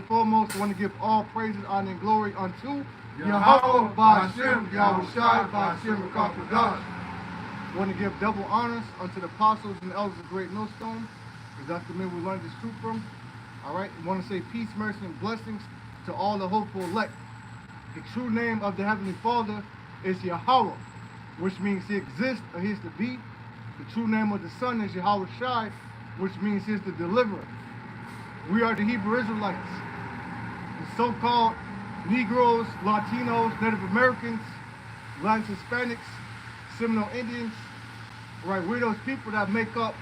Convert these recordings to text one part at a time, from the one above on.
foremost, I want to give all praises, honor, and glory unto Yahweh, Ba'ashem, Yahweh Shai, Ba'ashem, Rakatha God. I want to give double honors unto the apostles and elders of Great Millstone, because that's the men we learned this truth from. All right, I want to say peace, mercy, and blessings to all the hopeful elect. The true name of the Heavenly Father is Yahweh, which means He exists or He is to be. The true name of the Son is Yahweh Shai, which means He is the deliverer. We are the Hebrew Israelites, the so-called Negroes, Latinos, Native Americans, Latin Hispanics, Seminole Indians. Right, we're those people that make up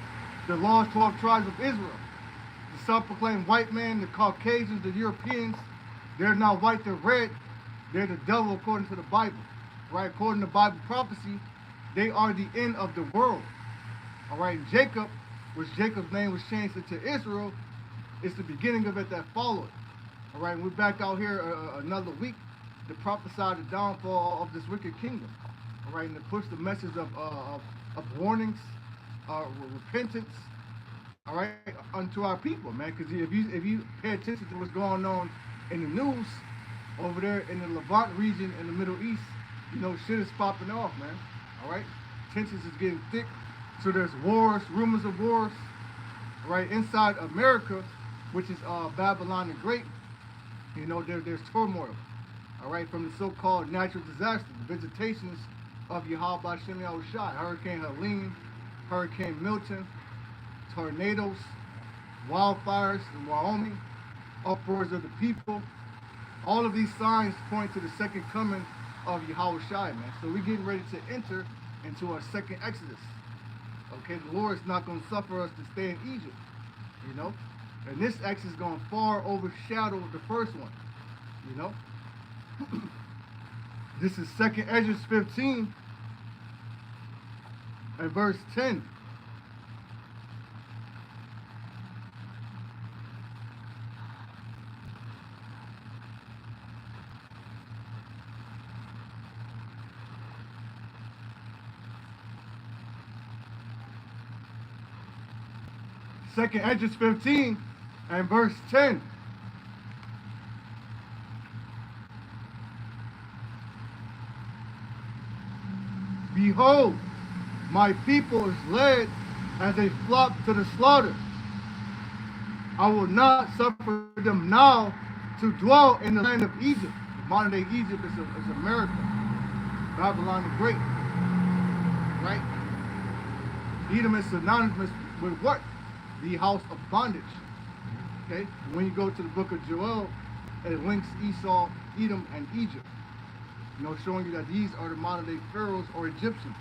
the lost 12 tribes of Israel. The self-proclaimed white man, the Caucasians, the Europeans, they're not white, they're red. They're the devil according to the Bible. Right, according to Bible prophecy, they are the end of the world. All right, Jacob, which Jacob's name was changed into Israel, is the beginning of it that followed. All right, we're back out here another week to prophesy the downfall of this wicked kingdom. All right, and to push the message of warnings, repentance, all right, unto our people, man. Because if you pay attention to what's going on in the news over there in the Levant region in the Middle East, you know, shit is popping off, man. All right, tensions is getting thick. So there's wars, rumors of wars, all right, inside America, which is Babylon the Great. You know, there's turmoil, all right, from the so-called natural disasters, the visitations of Yahweh Ba'ashem Yahweh Shai, Hurricane Helene, Hurricane Milton, tornadoes, wildfires in Wyoming, uproars of the people. All of these signs point to the second coming of Yahweh Shai, man. So we're getting ready to enter into our second Exodus. Okay, the Lord is not going to suffer us to stay in Egypt, you know. And this Exodus is going to far overshadow the first one, you know. This is 2nd Ezra 15 and verse 10. Second Ezra 15 and verse 10. Behold, my people is led as a flock to the slaughter. I will not suffer them now to dwell in the land of Egypt. Modern day Egypt is America. Babylon the Great. Right? Edom is synonymous with what? The house of bondage. Okay? When you go to the book of Joel, it links Esau, Edom, and Egypt. You know, showing you that these are the modern day pharaohs or Egyptians.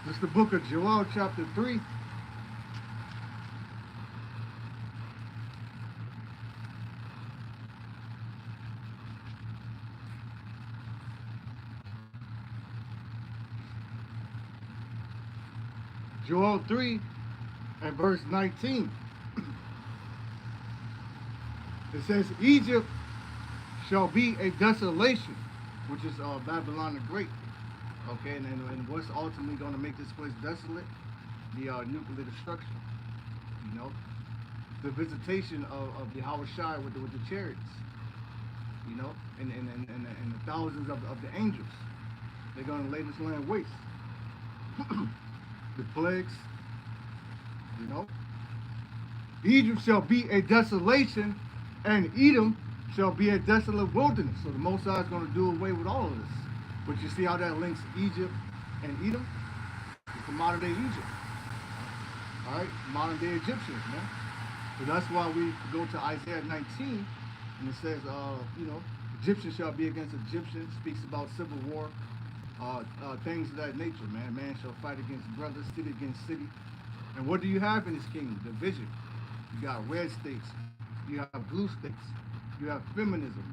This is the book of Joel, chapter 3. Joel 3 and verse 19. It says, Egypt shall be a desolation, which is Babylon the Great. Okay, and what's ultimately going to make this place desolate the nuclear destruction. You know, the visitation of the Hawashai with the chariots. You know, and the thousands of the angels. They're going to lay this land waste. The plagues. You know, Egypt shall be a desolation, and Edom shall be a desolate wilderness. So the Most High is going to do away with all of this. But you see how that links Egypt and Edom? It's the modern day Egypt. All right, modern day Egyptians, man. So that's why we go to Isaiah 19, and it says, you know, Egyptian shall be against Egyptian. Speaks about civil war, things of that nature, man. Man shall fight against brother, city against city. And what do you have in this kingdom? Division. You got red states. You have blue states. You have feminism.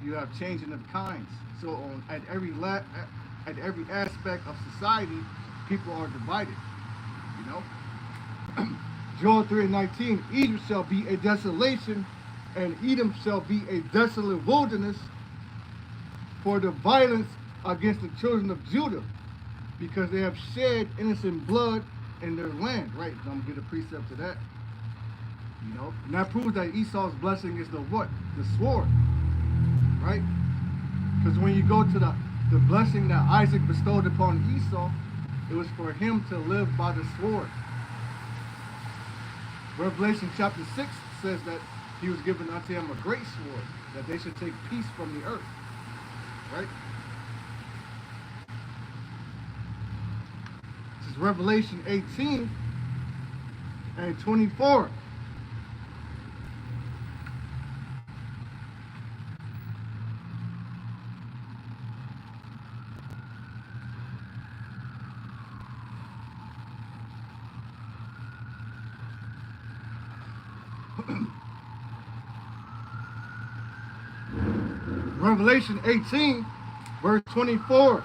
You have changing of kinds. So at every aspect of society, people are divided. You know. Joel 3:19, Egypt shall be a desolation, and Edom shall be a desolate wilderness for the violence against the children of Judah, because they have shed innocent blood in their land. Right, I'm gonna get a precept to that. You know, and that proves that Esau's blessing is the what? The sword. Right? Because when you go to the blessing that Isaac bestowed upon Esau, it was for him to live by the sword. Revelation chapter 6 says that he was given unto him a great sword, that they should take peace from the earth. Right? This is Revelation 18 and 24. Revelation 18, verse 24.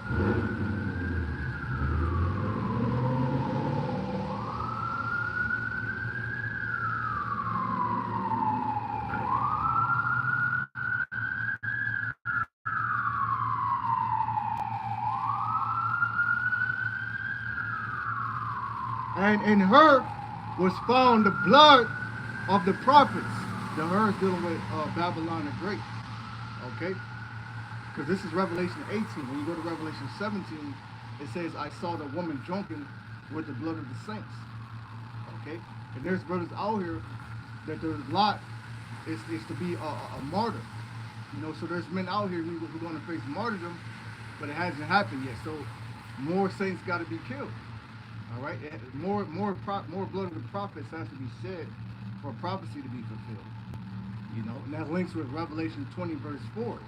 And in her was found the blood of the prophets. The her is dealing with Babylon the Great. Okay? Because this is Revelation 18. When you go to Revelation 17, it says, I saw the woman drunken with the blood of the saints. Okay? And there's brothers out here that their lot is to be a martyr. You know, so there's men out here who are going to face martyrdom, but it hasn't happened yet. So more saints got to be killed. All right? More blood of the prophets has to be shed for prophecy to be fulfilled. You know, and that links with Revelation 20, verse 4.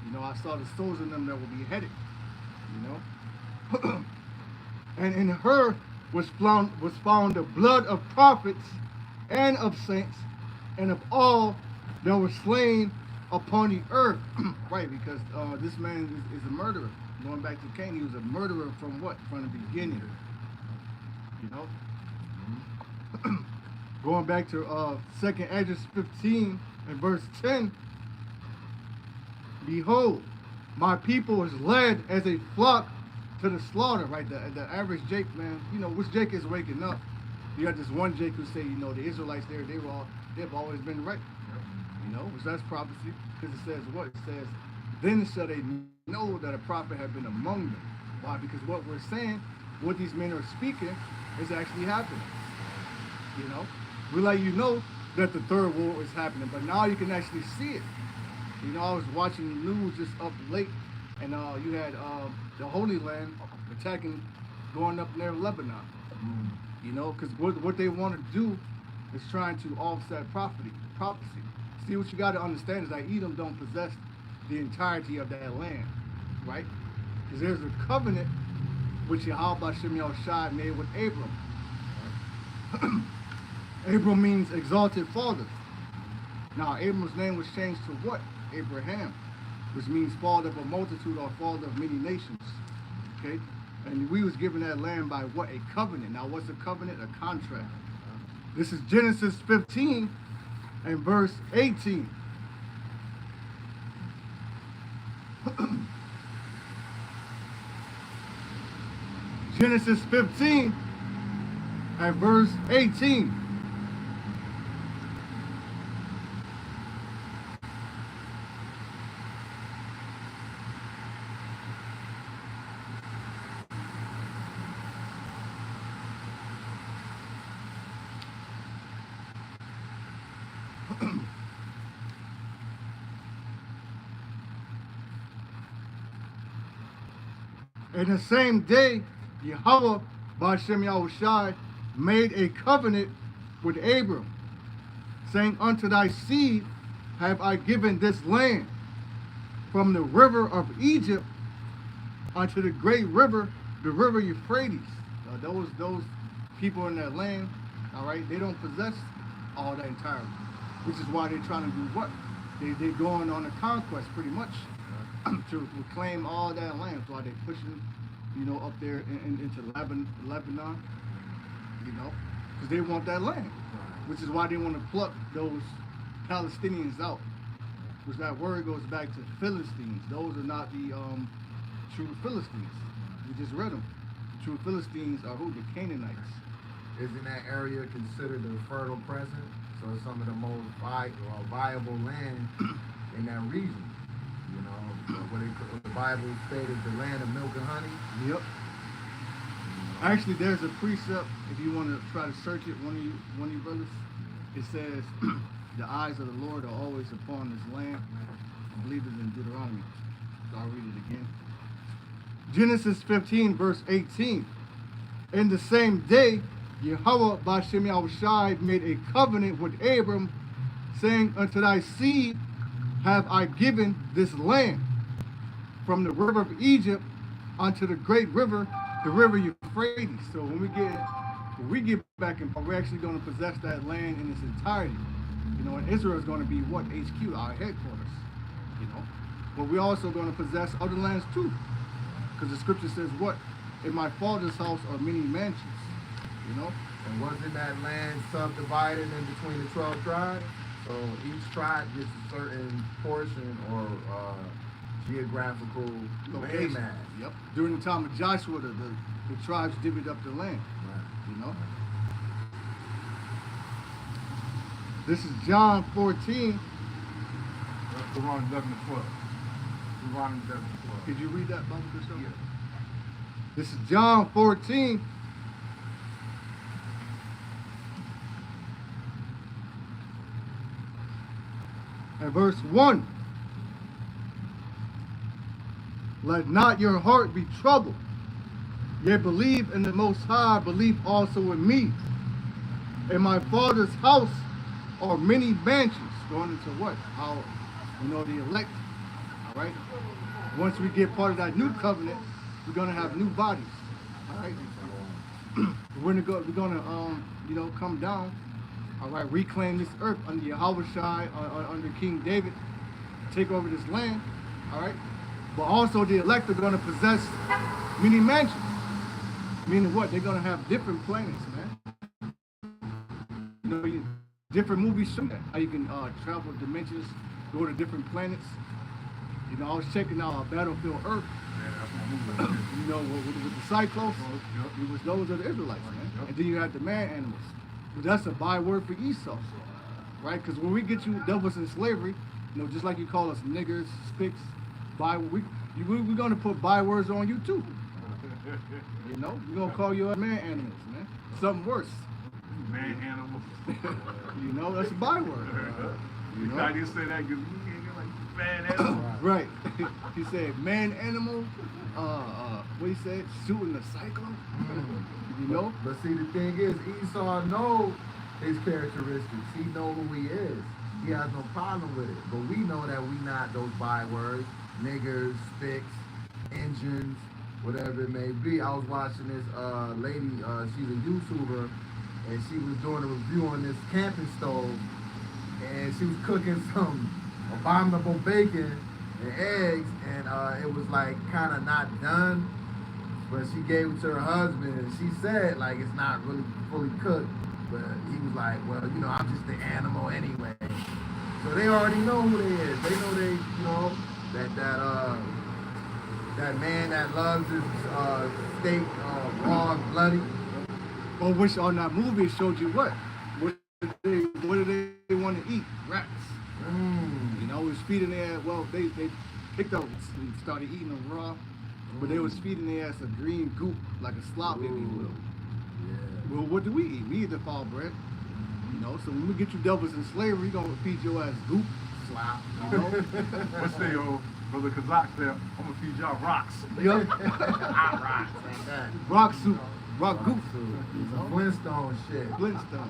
You know, I saw the souls in them that will be beheaded. You know, and in her was found the blood of prophets and of saints and of all that were slain upon the earth. Right, because this man is a murderer. Going back to Cain, he was a murderer from what? From the beginning. You know. Going back to 2nd Esdras 15 and verse 10. Behold, my people is led as a flock to the slaughter, right? The average Jake, man, you know, which Jake is waking up. You got this one Jake who say, you know, the Israelites they've always been right. You know, which that's prophecy, because it says what? It says, then shall they know that a prophet had been among them. Why? Because what we're saying, what these men are speaking, is actually happening. You know, we let you know that the third war is happening, but now you can actually see it. You know, I was watching the news just up late, and you had the Holy Land attacking, going up near Lebanon. You know, because what they want to do is trying to offset prophecy. See, what you got to understand is that Edom don't possess the entirety of that land, right? Because there's a covenant which Yahweh Shem Yahushai made with Abram. Abram means exalted father. Now, Abram's name was changed to what? Abraham, which means father of a multitude or father of many nations. Okay? And we was given that land by what? A covenant. Now, what's a covenant? A contract. This is Genesis 15 and verse 18. Genesis 15 At verse 18. In the same day, Yahweh Ba'Shem Yahushai made a covenant with Abram, saying, unto thy seed have I given this land, from the river of Egypt unto the great river, the river Euphrates. Those people in that land, all right, they don't possess all that entirely, which is why they're trying to do what? They're going on a conquest pretty much to reclaim all that land. That's why they're pushing, up there into Lebanon, because they want that land, which is why they want to pluck those Palestinians out. Which that word goes back to Philistines. Those are not the true Philistines. We just read them. The true Philistines are who? The Canaanites. Isn't that area considered a fertile crescent? So it's some of the most viable land in that region. What the Bible stated, the land of milk and honey. Yep. Actually, there's a precept, if you want to try to search it, one of you brothers, it says, the eyes of the Lord are always upon this land. I believe it's in Deuteronomy. So I'll read it again. Genesis 15, verse 18. In the same day, Yahweh Ba'Shem Yahushai made a covenant with Abram, saying, unto thy seed have I given this land, from the river of Egypt unto the great river, the river Euphrates. So when we get back in, we're actually going to possess that land in its entirety. And Israel is going to be what? HQ, our headquarters. But we're also going to possess other lands too. Because the scripture says what? In my father's house are many mansions. And wasn't that land subdivided in between the 12 tribes? So each tribe gets a certain portion or geographical landmass. Yep. During the time of Joshua, the tribes divvied up the land. Right. This is John 14. Deuteronomy 11 to 12. Deuteronomy 11 to 12. Could you read that, Brother Christopher? Yeah. This is John 14. And verse 1. Let not your heart be troubled. Yet believe in the Most High, believe also in me. In my Father's house are many mansions. Going into what? How, the elect. All right. Once we get part of that new covenant, we're gonna have new bodies. All right. We're gonna come down. All right. Reclaim this earth under Yahushai, under King David, take over this land. All right. But also the elect are going to possess many mansions. Meaning what? They're going to have different planets, man. Different movies show that. How you can travel dimensions, go to different planets. I was checking out Battlefield Earth. Yeah, that's my movie. With the Cyclones, it was those are the Israelites, man. And then you had the man animals. But that's a byword for Esau, right? Because when we get you devils in slavery, just like you call us niggers, spicks, we're going to put bywords on you too. We're going to call you man animals, man. Something worse. Man animals. That's a byword. I didn't say that because you can't like man animal. Right. He said man animal, what he said, shooting the cyclone. But see, the thing is, Esau knows his characteristics. He knows who he is. He has no problem with it. But we know that we not those bywords. Niggers, spicks, engines, whatever it may be. I was watching this lady, she's a YouTuber, and she was doing a review on this camping stove, and she was cooking some abominable bacon and eggs, and it was like kind of not done, but she gave it to her husband, and she said like it's not really fully cooked, but he was like, well, I'm just the animal anyway. So they already know who they is. They know that man that loves his steak raw and bloody. Or which on that movie it showed you what? What did they want to eat? Rats. You know, it was feeding their, well, they picked up and started eating them raw, but they was feeding their ass a green goop, like a slop, if you will. Yeah. Well, what do we eat? We eat the fall bread. You know, so when we get you devils in slavery, we gonna feed your ass goop, slop, you know? Let's say, Brother Kazak there, I'm gonna feed y'all rocks. Yup. Rocks, like that. Rock soup, rock goop. Some Flintstone shit. Flintstones.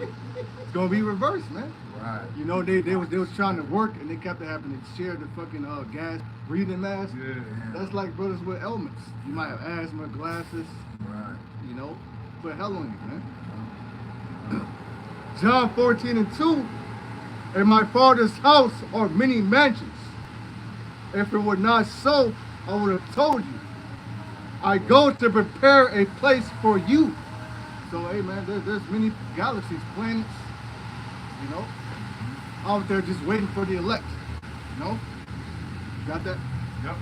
It's gonna be reversed, man. Right. You know, they was trying to work and they kept having to share the fucking gas breathing mask. Yeah. That's like brothers with ailments. You might have asthma, glasses, Right. you know, put hell on you, man. John 14:2, in my Father's house are many mansions. If it were not so, I would have told you. I go to prepare a place for you. So, hey man, there's many galaxies, planets, you know, out there just waiting for the elect. You know? Got that? Yep.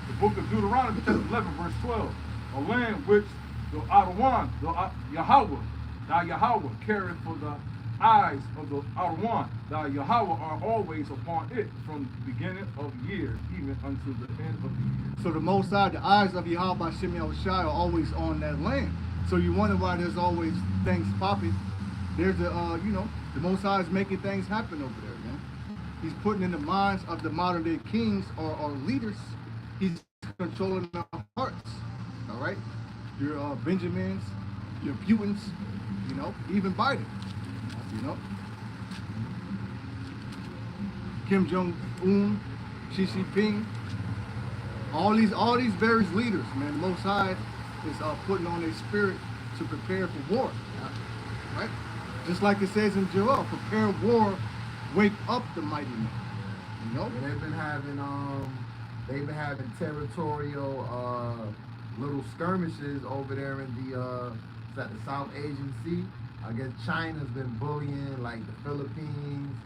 The book of Deuteronomy, chapter 11, verse 12. A land which the Adawan, Yahweh, thy Yahweh careth for the eyes of the Adawan, thy Yahweh are always upon it from the beginning of years, even unto the end of the year. So the Most High, the eyes of Yahweh by Shemi Shai are always on that land. So you wonder why there's always things popping. There's the, you know, the Most High is making things happen over there, man. He's putting in the minds of the modern day kings or leaders. He's controlling their hearts, all right? Your Benjamins, your Putins, you know, even Biden, you know? Kim Jong-un, Xi Jinping, all these various leaders, man. The Most High is putting on their spirit to prepare for war, right? Just like it says in Joel, prepare war, wake up the mighty men. You know? And they've been having territorial little skirmishes over there in the it's at the South Asian Sea. I guess China's been bullying like the Philippines,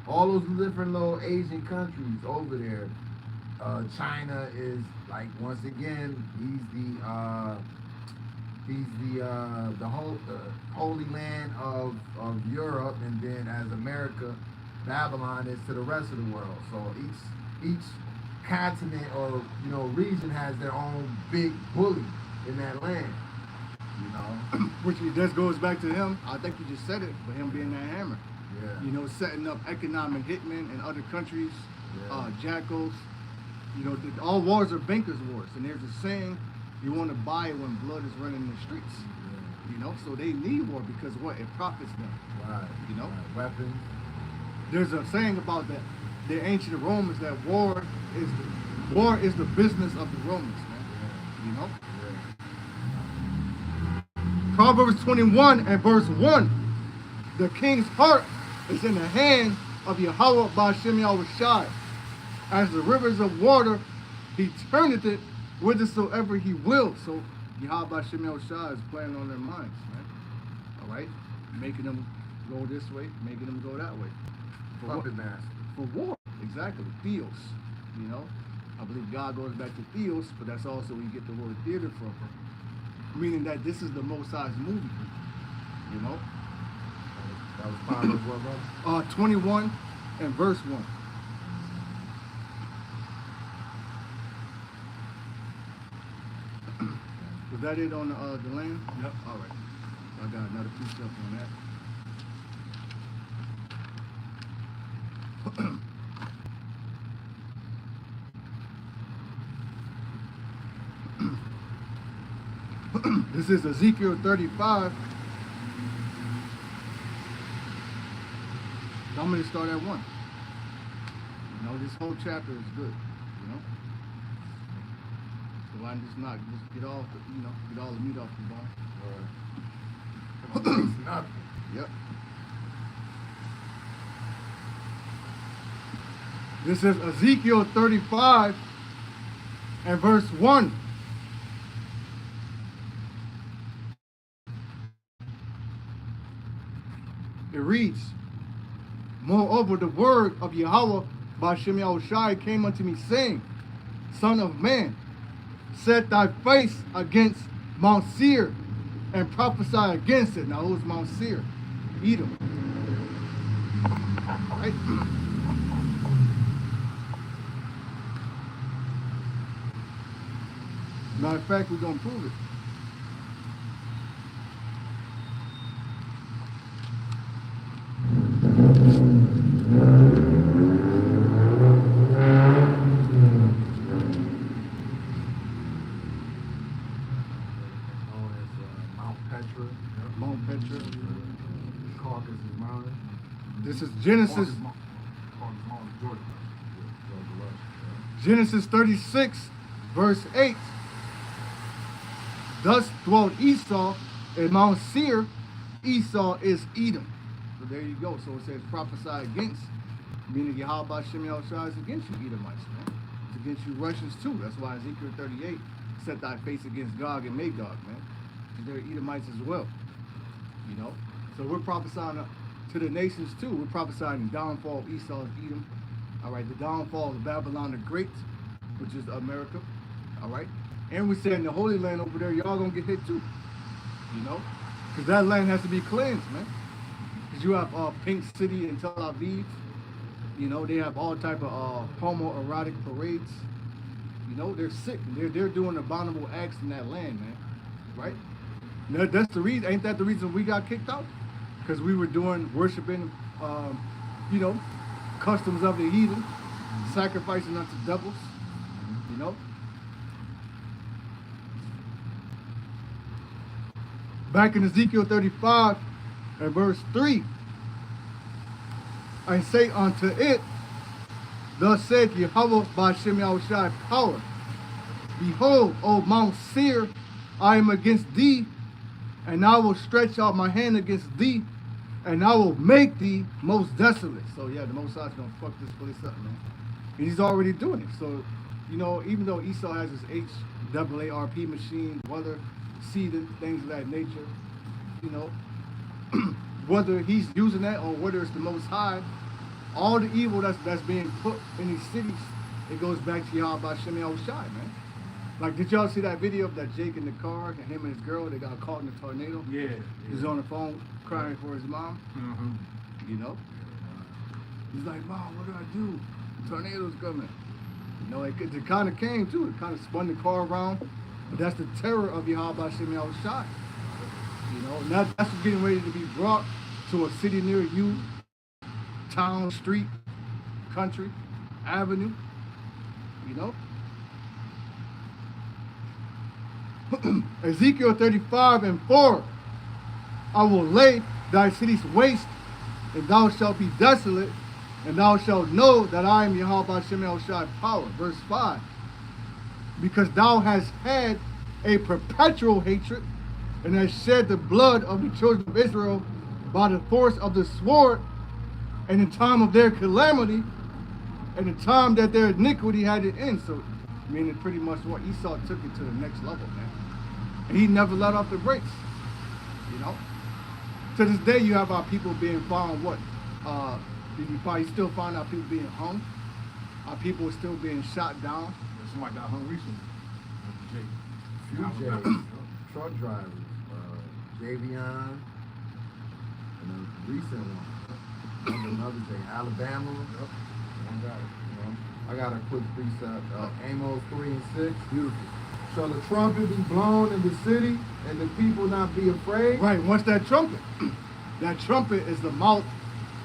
all those different little Asian countries over there. China is like, once again, he's the holy land of Europe, and then as America, Babylon is to the rest of the world. So each continent or region has their own big bully in that land. You know, which just goes back to him. I think you just said it, but him being that hammer. Yeah. You know, setting up economic hitmen in other countries, Yeah. jackals. You know, all wars are bankers' wars, and there's a saying: you want to buy it when blood is running in the streets. Yeah. You know, so they need war because what? It profits them. Right. You know, right. Weapons. There's a saying about that. The ancient Romans that war is the business of the Romans, man. Yeah. You know. Yeah. Proverbs 21 and verse 1. The king's heart is in the hand of Yahweh by Shemi Shai. As the rivers of water, he turneth it whithersoever he will. So Yahweh by Shemi Shai is playing on their minds, man. All right? Making them go this way, making them go that way. Puppet master. For war, exactly. Theos, you know. I believe God goes back to Theos, but that's also where you get the word theater from. Meaning that this is the Most High's movie, you know. That was Proverbs what, brother? 21 and verse 1. Was that it on the land? Yep. All right. I got another precept on that. This is Ezekiel 35. So I'm going to start at 1. You know, this whole chapter is good, you know. So why just get all the meat off the bone. Right. Yep. This is Ezekiel 35 and verse 1. It reads, moreover, the word of Yahweh by Shemi Shai came unto me, saying, Son of man, set thy face against Mount Seir, and prophesy against it. Now, who's Mount Seir? Edom. Right? Matter of fact, we're going to prove it. Known as Mount Petra. Mount Petra. Caucasus Mountain. This is Genesis. Jordan. Genesis 36, verse 8. Thus dwelt Esau in Mount Seir. Esau is Edom. So there you go. So it says prophesy against, meaning Yahweh Shem Yahushua is against you Edomites, man. It's against you Russians too. That's why Ezekiel 38 set thy face against Gog and Magog, man. And they're Edomites as well. You know? So we're prophesying to the nations too. We're prophesying the downfall of Esau and Edom. All right, the downfall of Babylon the Great, which is America. All right, and we're saying the Holy Land over there, y'all gonna get hit too. You know, because that land has to be cleansed, man. Because you have Pink City in Tel Aviv. You know, they have all type of homoerotic parades. You know, they're sick. They're doing abominable acts in that land, man. Right? Now, that's the reason. Ain't that the reason we got kicked out? Because we were worshiping, you know, customs of the heathen, sacrificing unto devils, you know. Back in Ezekiel 35 and verse 3, I say unto it, thus said Yahweh by Shem Yahushua power, behold, O Mount Seir, I am against thee, and I will stretch out my hand against thee, and I will make thee most desolate. So yeah, the Most High's gonna fuck this place up, man. And he's already doing it. So, you know, even though Esau has his HAARP machine, weather, seeding, things of that nature, you know, whether he's using that or whether it's the Most High, all the evil that's being put in these cities, it goes back to Yahweh Shem Yahushai, man. Like, did y'all see that video of that Jake in the car and him and his girl, they got caught in a tornado? Yeah. He's on the phone crying for his mom. Mm-hmm. You know? He's like, Mom, what do I do? The tornado's coming. You know, it kind of came too. It kind of spun the car around. But that's the terror of Yahweh Shem Yahushai. You know, now that's getting ready to be brought to a city near you, town, street, country, avenue. You know? Ezekiel 35 and 4. I will lay thy cities waste, and thou shalt be desolate, and thou shalt know that I am Yahweh Shem Yahushai power. Verse 5. Because thou hast had a perpetual hatred, and hast shed the blood of the children of Israel by the force of the sword, and in time of their calamity, and the time that their iniquity had it in. So, meaning pretty much what Esau took it to the next level, man. And he never let off the brakes, you know. To this day, you have our people being found what? You probably still find our people being hung. Our people are still being shot down. Somebody got hung recently. Few truck drivers, Javion, and a recent one. Another thing, Alabama. One guy. You know, I got a quick precept. Amos 3 and 6. Beautiful. Shall the trumpet be blown in the city, and the people not be afraid? Right, what's that trumpet? That trumpet is the mouth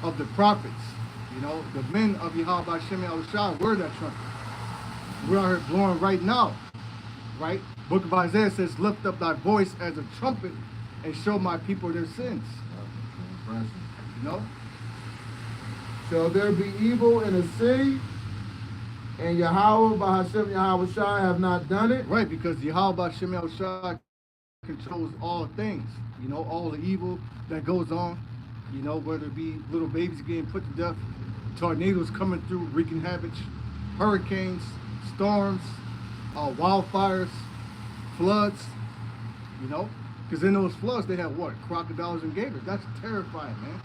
of the prophets. You know, the men of Yahweh Shem Yahushua were that trumpet. We're out here blowing right now. Right? Book of Isaiah says, lift up thy voice as a trumpet and show my people their sins. You know? Shall there be evil in a city, and Yahweh by Hashem Yahushua have not done it? Right, because Yahweh Shem Yahushua controls all things. You know, all the evil that goes on. You know, whether it be little babies getting put to death, tornadoes coming through, wreaking havoc, hurricanes, storms, wildfires, floods. You know, because in those floods they have what? Crocodiles and gators. That's terrifying, man.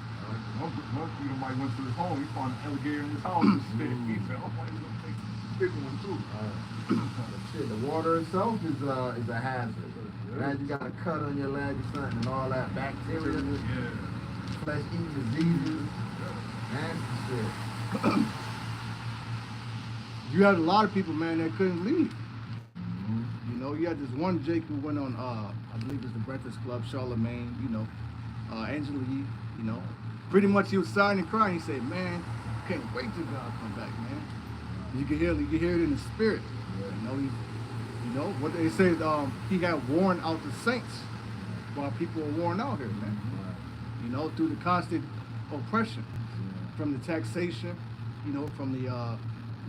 One freedom might went to his home. He found an alligator in his house. He said, "Oh, he's gonna take a big one too." Shit, the water itself is a hazard. Now you got a cut on your leg or something and all that bacteria, flesh-eating diseases, nasty shit. You had a lot of people, man, that couldn't leave. Mm-hmm. You know, you had this one Jake who went on, I believe it's the Breakfast Club, Charlemagne, you know, Angela Yee, you know. Pretty much he was sighing and crying. He said, man, can't wait till God come back, man. You can hear it in the spirit. You know, what they say, he had worn out the saints while people were worn out here, man. You know, through the constant oppression, from the taxation, you know, from the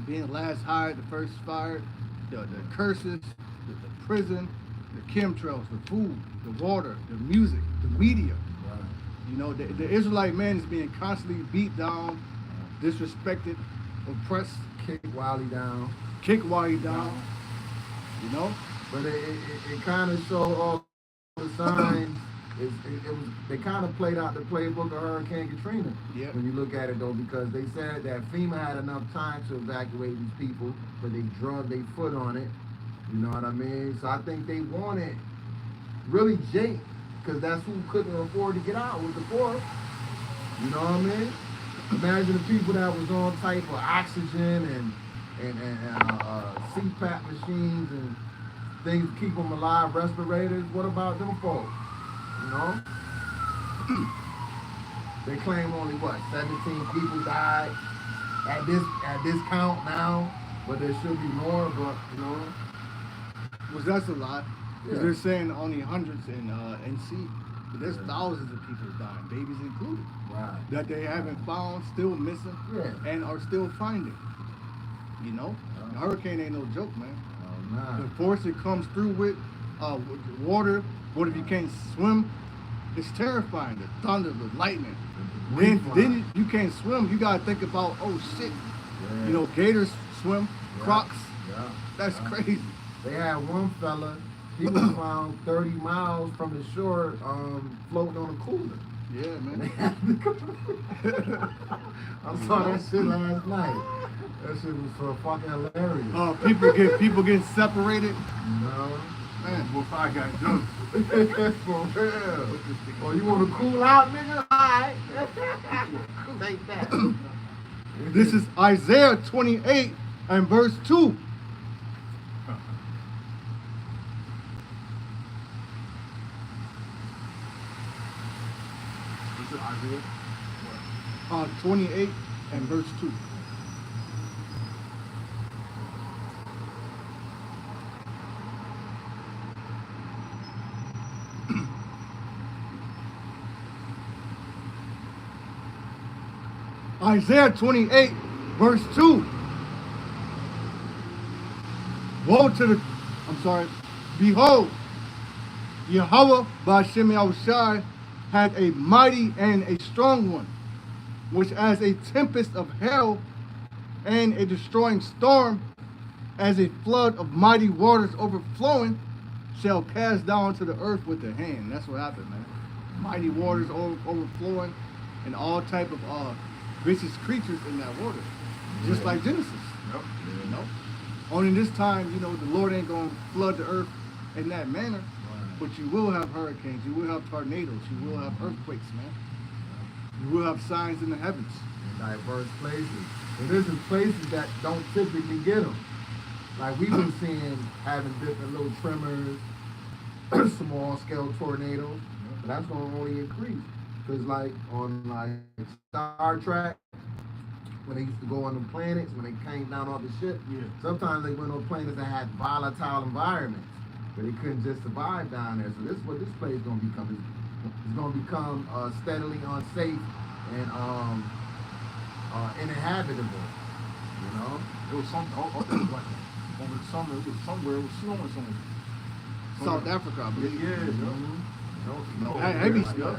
being last hired, the first fired, the curses, the prison, the chemtrails, the food, the water, the music, the media. You know, the Israelite man is being constantly beat down, disrespected, oppressed, Kick Wiley down. You know. But it kind of showed all the signs. They kind of played out the playbook of Hurricane Katrina. Yeah. When you look at it though, because they said that FEMA had enough time to evacuate these people, but they drugged their foot on it. You know what I mean? So I think they wanted really Jake, because that's who couldn't afford to get out was the poor. You know what I mean? Imagine the people that was on type of oxygen and CPAP machines and things to keep them alive, respirators. What about them folks? You know? They claim only 17 people died at this count now, but there should be more. But you know, Well, that's a lot. Yeah. They're saying only hundreds in NC, but there's thousands of people dying, babies included, right? that they haven't found, still missing, and are still finding. You know, the hurricane ain't no joke, man. Oh, nah. The force it comes through with water. What if you can't swim? It's terrifying. The thunder, the lightning. Then you can't swim. You gotta think about, oh shit. Yeah. You know, gators swim, Crocs. Yeah. That's crazy. They had one fella. He was found 30 miles from the shore, floating on a cooler. Yeah, man. I saw that shit last night. That shit was so fucking hilarious. People get separated. No. Man, Well, if I got jokes. For real. Oh, you want to cool out, nigga? Alright. Take that. this is Isaiah 28 and verse 2. Is it Isaiah? 28 and verse 2. Isaiah 28, verse 2. Behold, Yahweh Ba'Shem Yahushai had a mighty and a strong one, which as a tempest of hell and a destroying storm, as a flood of mighty waters overflowing, shall cast down to the earth with the hand. That's what happened, man. Mighty waters overflowing, and all type of vicious creatures in that water, just like Genesis. Yep. You know, only this time, you know, the Lord ain't gonna flood the earth in that manner, but you will have hurricanes, you will have tornadoes, you will have earthquakes, man. You will have signs in the heavens. In diverse places. And this is places that don't typically get them. Like we've been seeing having different little tremors, small scale tornadoes, but that's gonna only increase. Cause like on like Star Trek, when they used to go on the planets, when they came down off the ship, sometimes they went on planets that had volatile environments, but they couldn't just survive down there. So this is what this place is gonna become. It's gonna become steadily unsafe and uninhabitable. You know? It was something, like over the summer, it was somewhere, it was snowing somewhere. South Africa, I believe. Yeah. No, heavy stuff.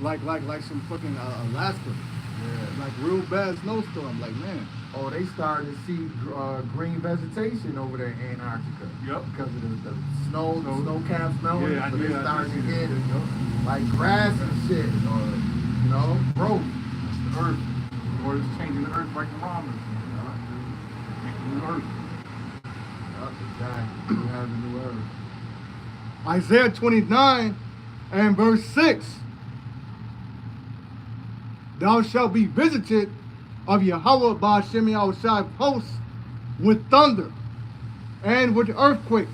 Like some fucking Alaska. Yeah. Like real bad snowstorm. Like, man. Oh, they started to see green vegetation over there in Antarctica. Yep. Because of the snow caps melting. Yeah, so they started to get it. like grass and shit, or you know, growth. It's the earth. Or it's changing the earth like the ramen. Making new earth. Exactly. We have the new earth. Isaiah 29 and verse 6. Thou shalt be visited of Yahweh by Hashem Yahushai hosts with thunder and with earthquake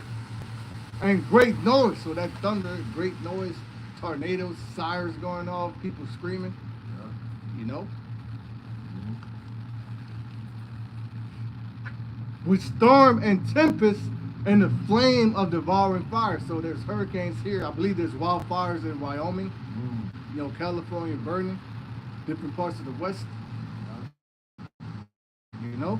and great noise. So that thunder, great noise, tornadoes, sirens going off, people screaming, you know. With storm and tempest and the flame of devouring fire. So there's hurricanes here. I believe there's wildfires in Wyoming, you know, California burning, different parts of the West, you know.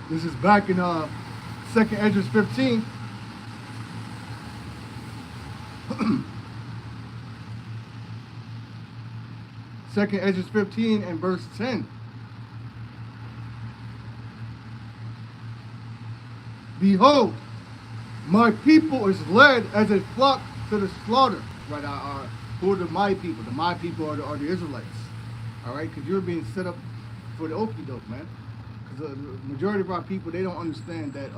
This is back in 2nd Esdras 15. Second Esdras 15 and verse 10. Behold, my people is led as a flock to the slaughter. Right? Who are the my people? The my people are the Israelites. All right, because you're being set up for the okie doke, man. Because the majority of our people, they don't understand that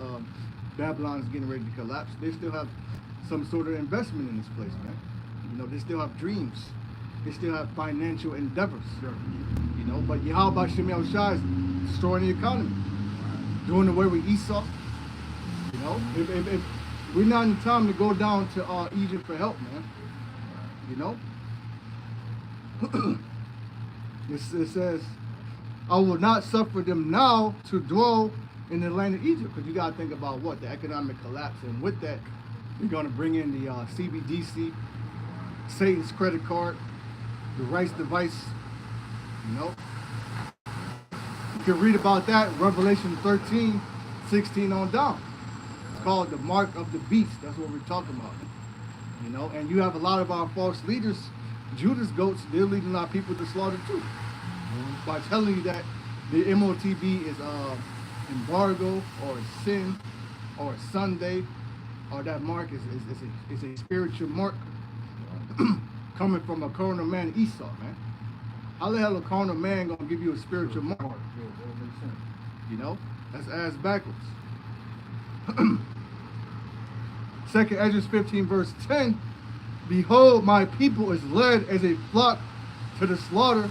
Babylon is getting ready to collapse. They still have some sort of investment in this place, man. You know, they still have dreams. They still have financial endeavors. You know, but Yahweh Shem Yahushai is destroying the economy, doing away with Esau. You know, if we're not in time to go down to Egypt for help, man. You know, it says, I will not suffer them now to dwell in the land of Egypt. Because you got to think about what? The economic collapse. And with that, you're going to bring in the CBDC, Satan's credit card, the Rice device, you know. You can read about that, Revelation 13, 16 on down. It's called the mark of the beast. That's what we're talking about. You know, and you have a lot of our false leaders, Judas goats, they're leading our people to slaughter too. By telling you that the MOTB is embargo or sin or Sunday, or that mark is a spiritual mark coming from a carnal man, Esau, man. How the hell a carnal man gonna give you a spiritual mark? You know, that's ass backwards. 2nd Esdras 15 verse 10. Behold, my people is led as a flock to the slaughter.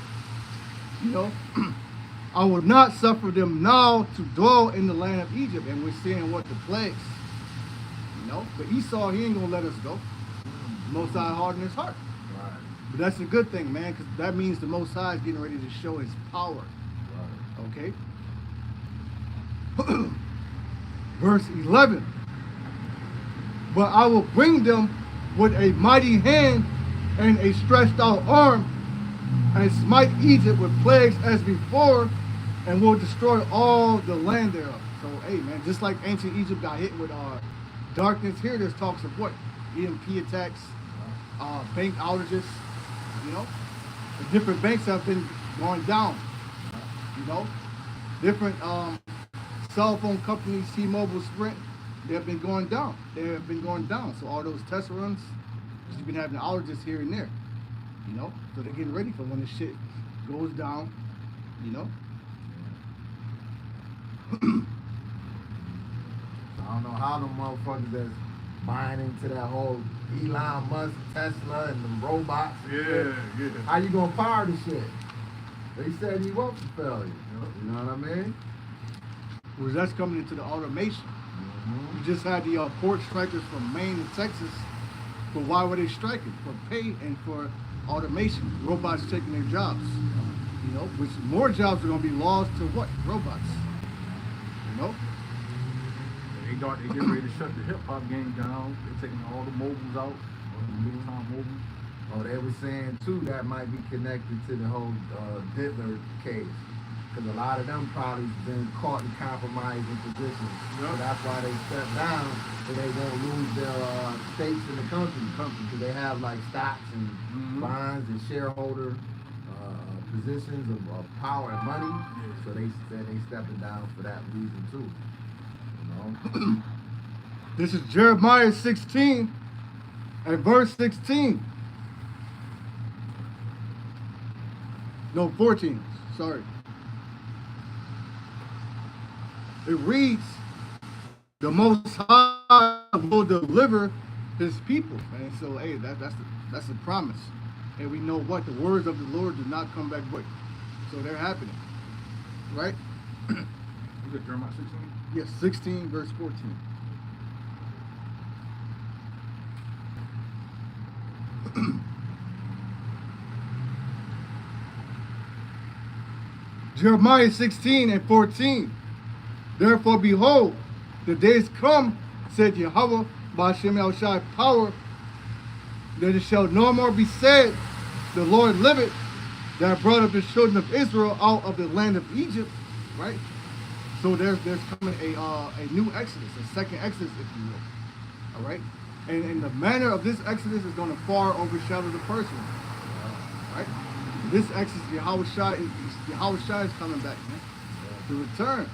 You know, I will not suffer them now to dwell in the land of Egypt. And we're seeing what the plagues, you know. But Esau, he ain't gonna let us go. The Most High hardened his heart. Right. But that's a good thing, man, because that means the Most High is getting ready to show his power. Right. Okay. Verse 11. But I will bring them with a mighty hand and a stretched out arm, and smite Egypt with plagues as before, and will destroy all the land thereof. So, hey, man, just like ancient Egypt got hit with darkness, here there's talks of what? EMP attacks, bank outages, you know? The different banks have been going down, you know? Different cell phone companies, T-Mobile, Sprint, they have been going down. They have been going down. So all those test runs, you've been having outages here and there. You know, so they're getting ready for when the shit goes down, you know. I don't know how them motherfuckers that's buying into that whole Elon Musk, Tesla, and them robots. Yeah. How you gonna power the shit? They said you up for failure. You know what I mean? Well, that's coming into the automation. You just had the port strikers from Maine and Texas. But why were they striking? For pay and for automation. Robots taking their jobs. You know, which more jobs are going to be lost to what? Robots. You know? They getting ready to shut the hip hop game down. They're taking all the mobiles out, all the big time mobiles. Oh, they were saying too that might be connected to the whole Diddler case. Because a lot of them probably been caught in compromising positions. So that's why they stepped down, so they won't lose their stakes in the company. Because they have like stocks and bonds and shareholder positions of power and money. So they said they stepping down for that reason too. You know? This is Jeremiah 16 and verse 16. No, 14. Sorry. It reads, the Most High will deliver his people. And so, hey, that's the promise. And we know what? The words of the Lord do not come back void. So they're happening. Right? You said Jeremiah 16? Yes, 16 verse 14. Jeremiah 16 and 14. Therefore, behold, the days come, said Yahweh, by Hashem Yahushai power, that it shall no more be said, the Lord liveth, that brought up the children of Israel out of the land of Egypt, right? So there's coming a new Exodus, a second Exodus, if you will, all right? And the manner of this Exodus is going to far overshadow the first one, right? This Exodus, Yahushai is coming back, man, to return.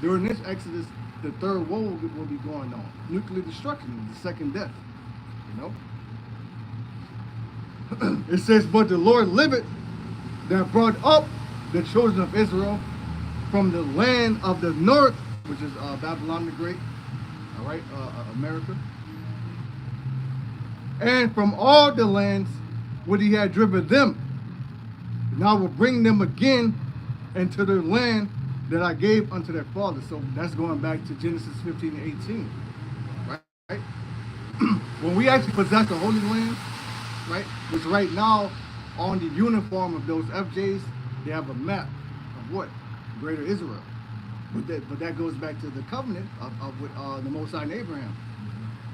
During this Exodus, the third woe will be going on. Nuclear destruction, the second death, you know? It says, but the Lord liveth, that brought up the children of Israel from the land of the north, which is Babylon the Great, all right, America, and from all the lands where he had driven them. And I will bring them again into their land that I gave unto their fathers. So that's going back to Genesis 15 and 18, right? When we actually possess the Holy Land, right, which right now on the uniform of those FJs, they have a map of what? Greater Israel. But that goes back to the covenant of the Most High and Abraham,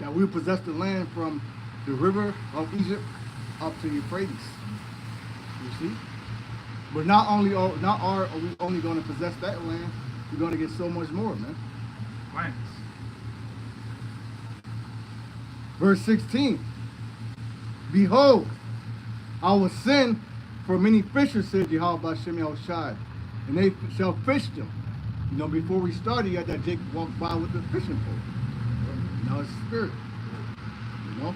that we possess the land from the river of Egypt up to Euphrates. You see? But not only are we only going to possess that land, we're going to get so much more, man. Lands. Verse 16. Behold, I will send for many fishers, said Yahweh by Shem Yahushai, and they shall fish them. You know, before we started, you had that Jacob walk by with the fishing pole. Now it's spirit. You know?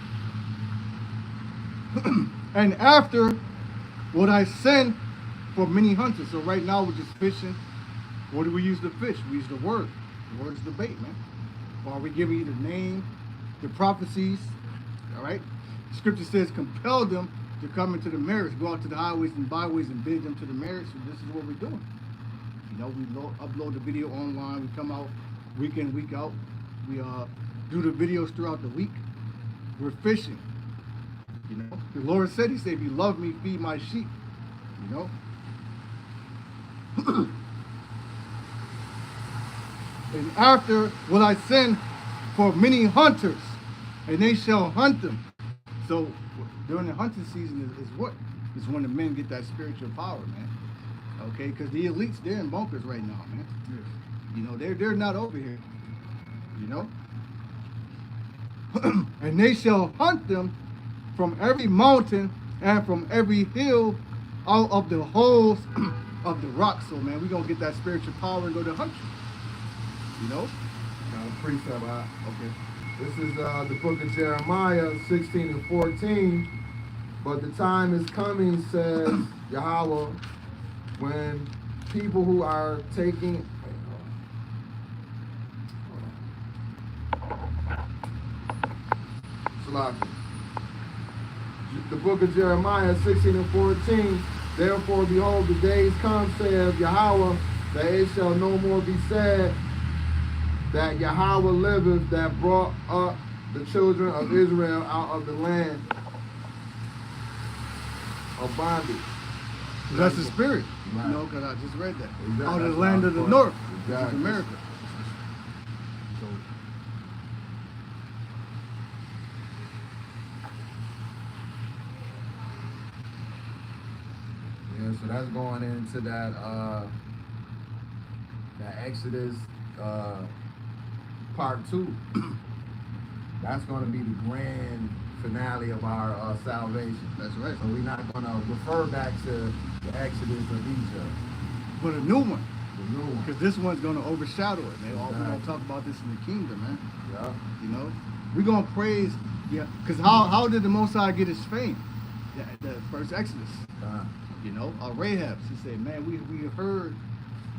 And after what I send for many hunters. So right now we're just fishing. What do we use to fish? We use the word. The word is the bait, man. While we give you the name, the prophecies, all right? Scripture says, compel them to come into the marriage. Go out to the highways and byways and bid them to the marriage. So this is what we're doing. You know, we upload the video online. We come out week in, week out. We do the videos throughout the week. We're fishing. You know, the Lord said, he said, if you love me, feed my sheep. You know? And after will I send for many hunters, and they shall hunt them. So during the hunting season is what? Is when the men get that spiritual power, man. Okay, because the elites, they're in bunkers right now, man. Yes. You know, they're not over here. You know? And they shall hunt them from every mountain and from every hill, out of the holes of the rock. So, man, we're going to get that spiritual power and go to hunt you. You know? Precept, okay. This is the book of Jeremiah 16 and 14. But the time is coming, says Yahweh, when people who are taking... The book of Jeremiah 16 and 14. Therefore, behold, the days come, saith Yahweh, that it shall no more be said that Yahweh liveth, that brought up the children of Israel out of the land of bondage. That's the spirit. Right. You know, because I just read that. Exactly. Out of the That's land what of the I thought. north, Exactly. which is America. So, yeah, so that's going into that Exodus part 2. That's going to be the grand finale of our salvation. that's right. So we're not going to refer back to the Exodus of Egypt. But a new one. The new one. Because this one's going to overshadow it, man. We're going to Exactly. talk about this in the kingdom, man. Yeah. You know, we're going to praise, yeah. Because how did the Most High get his fame? The first Exodus. You know, Rahab, she said, man, we heard,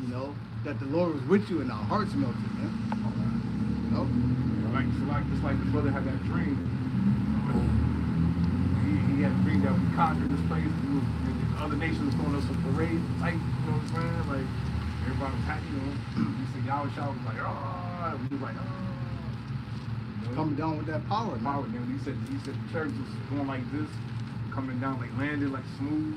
you know, that the Lord was with you and our hearts melted, man. You know? Just like the brother had that dream. He had a dream that we conquered this place. And the other nations throwing us a parade type, you know what I'm saying? Like, everybody was happy, you know. He said, Yahweh Shah was like, oh, we was like, oh. You know? Coming down with that power, man. Power, man. He said the church was going like this, coming down like landing like smooth.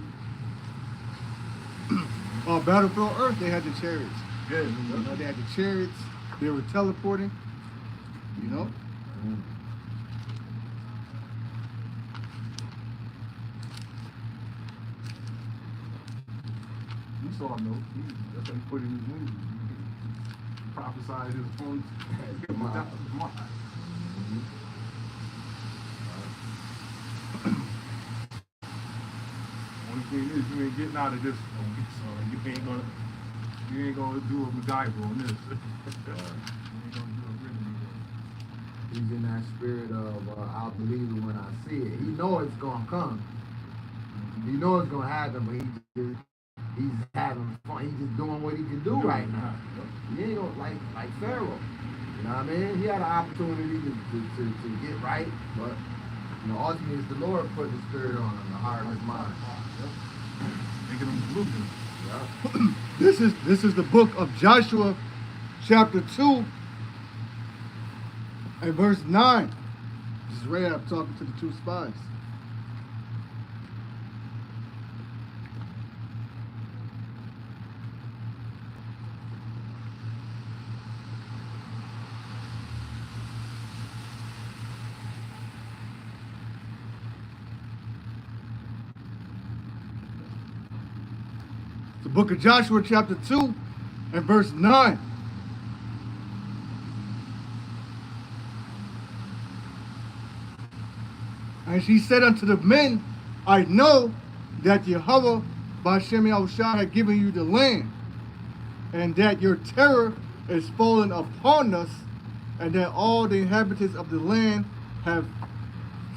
Battlefield Earth, they had the chariots. Yeah, You know, they had the chariots. They were teleporting. You know. You saw him though. That's what he put in his movies. He prophesied his opponents. Get him out of his mind. Only thing is, you ain't getting out of this. You ain't gonna do a MacGyver on this. You ain't gonna do a rhythm. He's in that spirit of I'll believe it when I see it. He know it's gonna come. He know it's gonna happen, but he's having fun. He's just doing what he can do right now. He ain't gonna like Pharaoh. You know what I mean? He had an opportunity to get right, but you know, ultimately it's the Lord put the spirit on him, the heart of his mind. Making them blueprint. Yeah. This is the book of Joshua, chapter 2, and verse 9. This is Rahab talking to the two spies. The book of Joshua, chapter 2, and verse 9. And she said unto the men, I know that Jehovah Ba'Shem Yahushua had given you the land, and that your terror is fallen upon us, and that all the inhabitants of the land have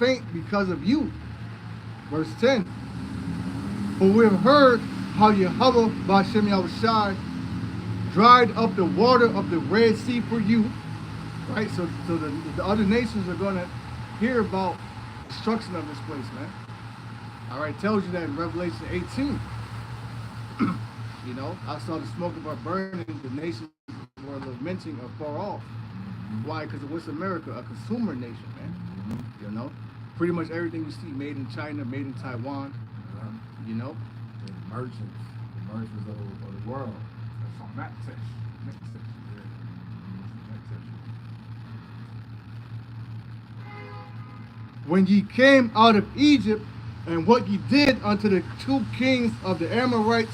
faint because of you. Verse 10. For we have heard how Jehovah Ba'Shem Yahushua dried up the water of the Red Sea for you. Right? So the other nations are going to hear about destruction of this place, man. All right, tells you that in Revelation 18. You know, I saw the smoke of our burning, the nations were lamenting afar off. Why? Because what's America? A consumer nation, man. You know, pretty much everything you see made in China, made in Taiwan. You know, The merchants of the world. That's on that section. Next section. Yeah. Next section. when ye came out of Egypt, and what ye did unto the two kings of the Amorites,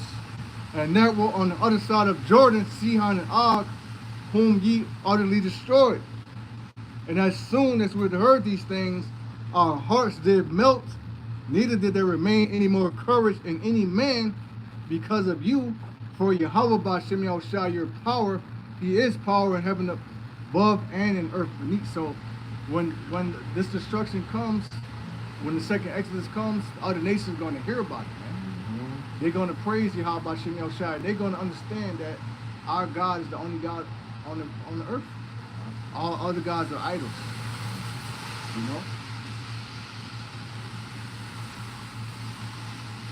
and that were on the other side of Jordan, Sihon and Og, whom ye utterly destroyed. And as soon as we had heard these things, our hearts did melt, neither did there remain any more courage in any man because of you. For Yahweh Ba'Shem Yahushua, your power, he is power in heaven above and in earth beneath. So when this destruction comes, when the second Exodus comes, other nations are going to hear about it, man. They're going to praise Yahweh Ba'Shem Yahushua. They're going to understand that our God is the only God on the earth. All other gods are idols. You know?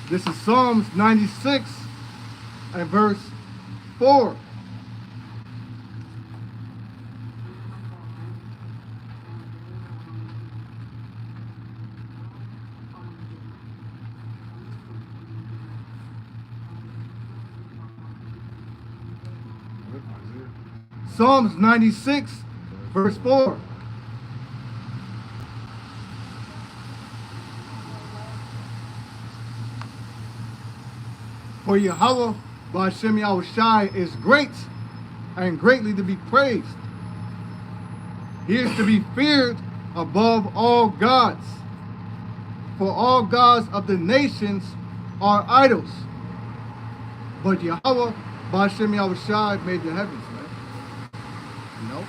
This is Psalms 96 and verse 4. Psalms 96 verse 4. For Yahweh Ba'Shem Yahushua is great and greatly to be praised. He is to be feared above all gods. For all gods of the nations are idols. But Yahweh Ba'Shem Yahushai made the heavens, man. You know?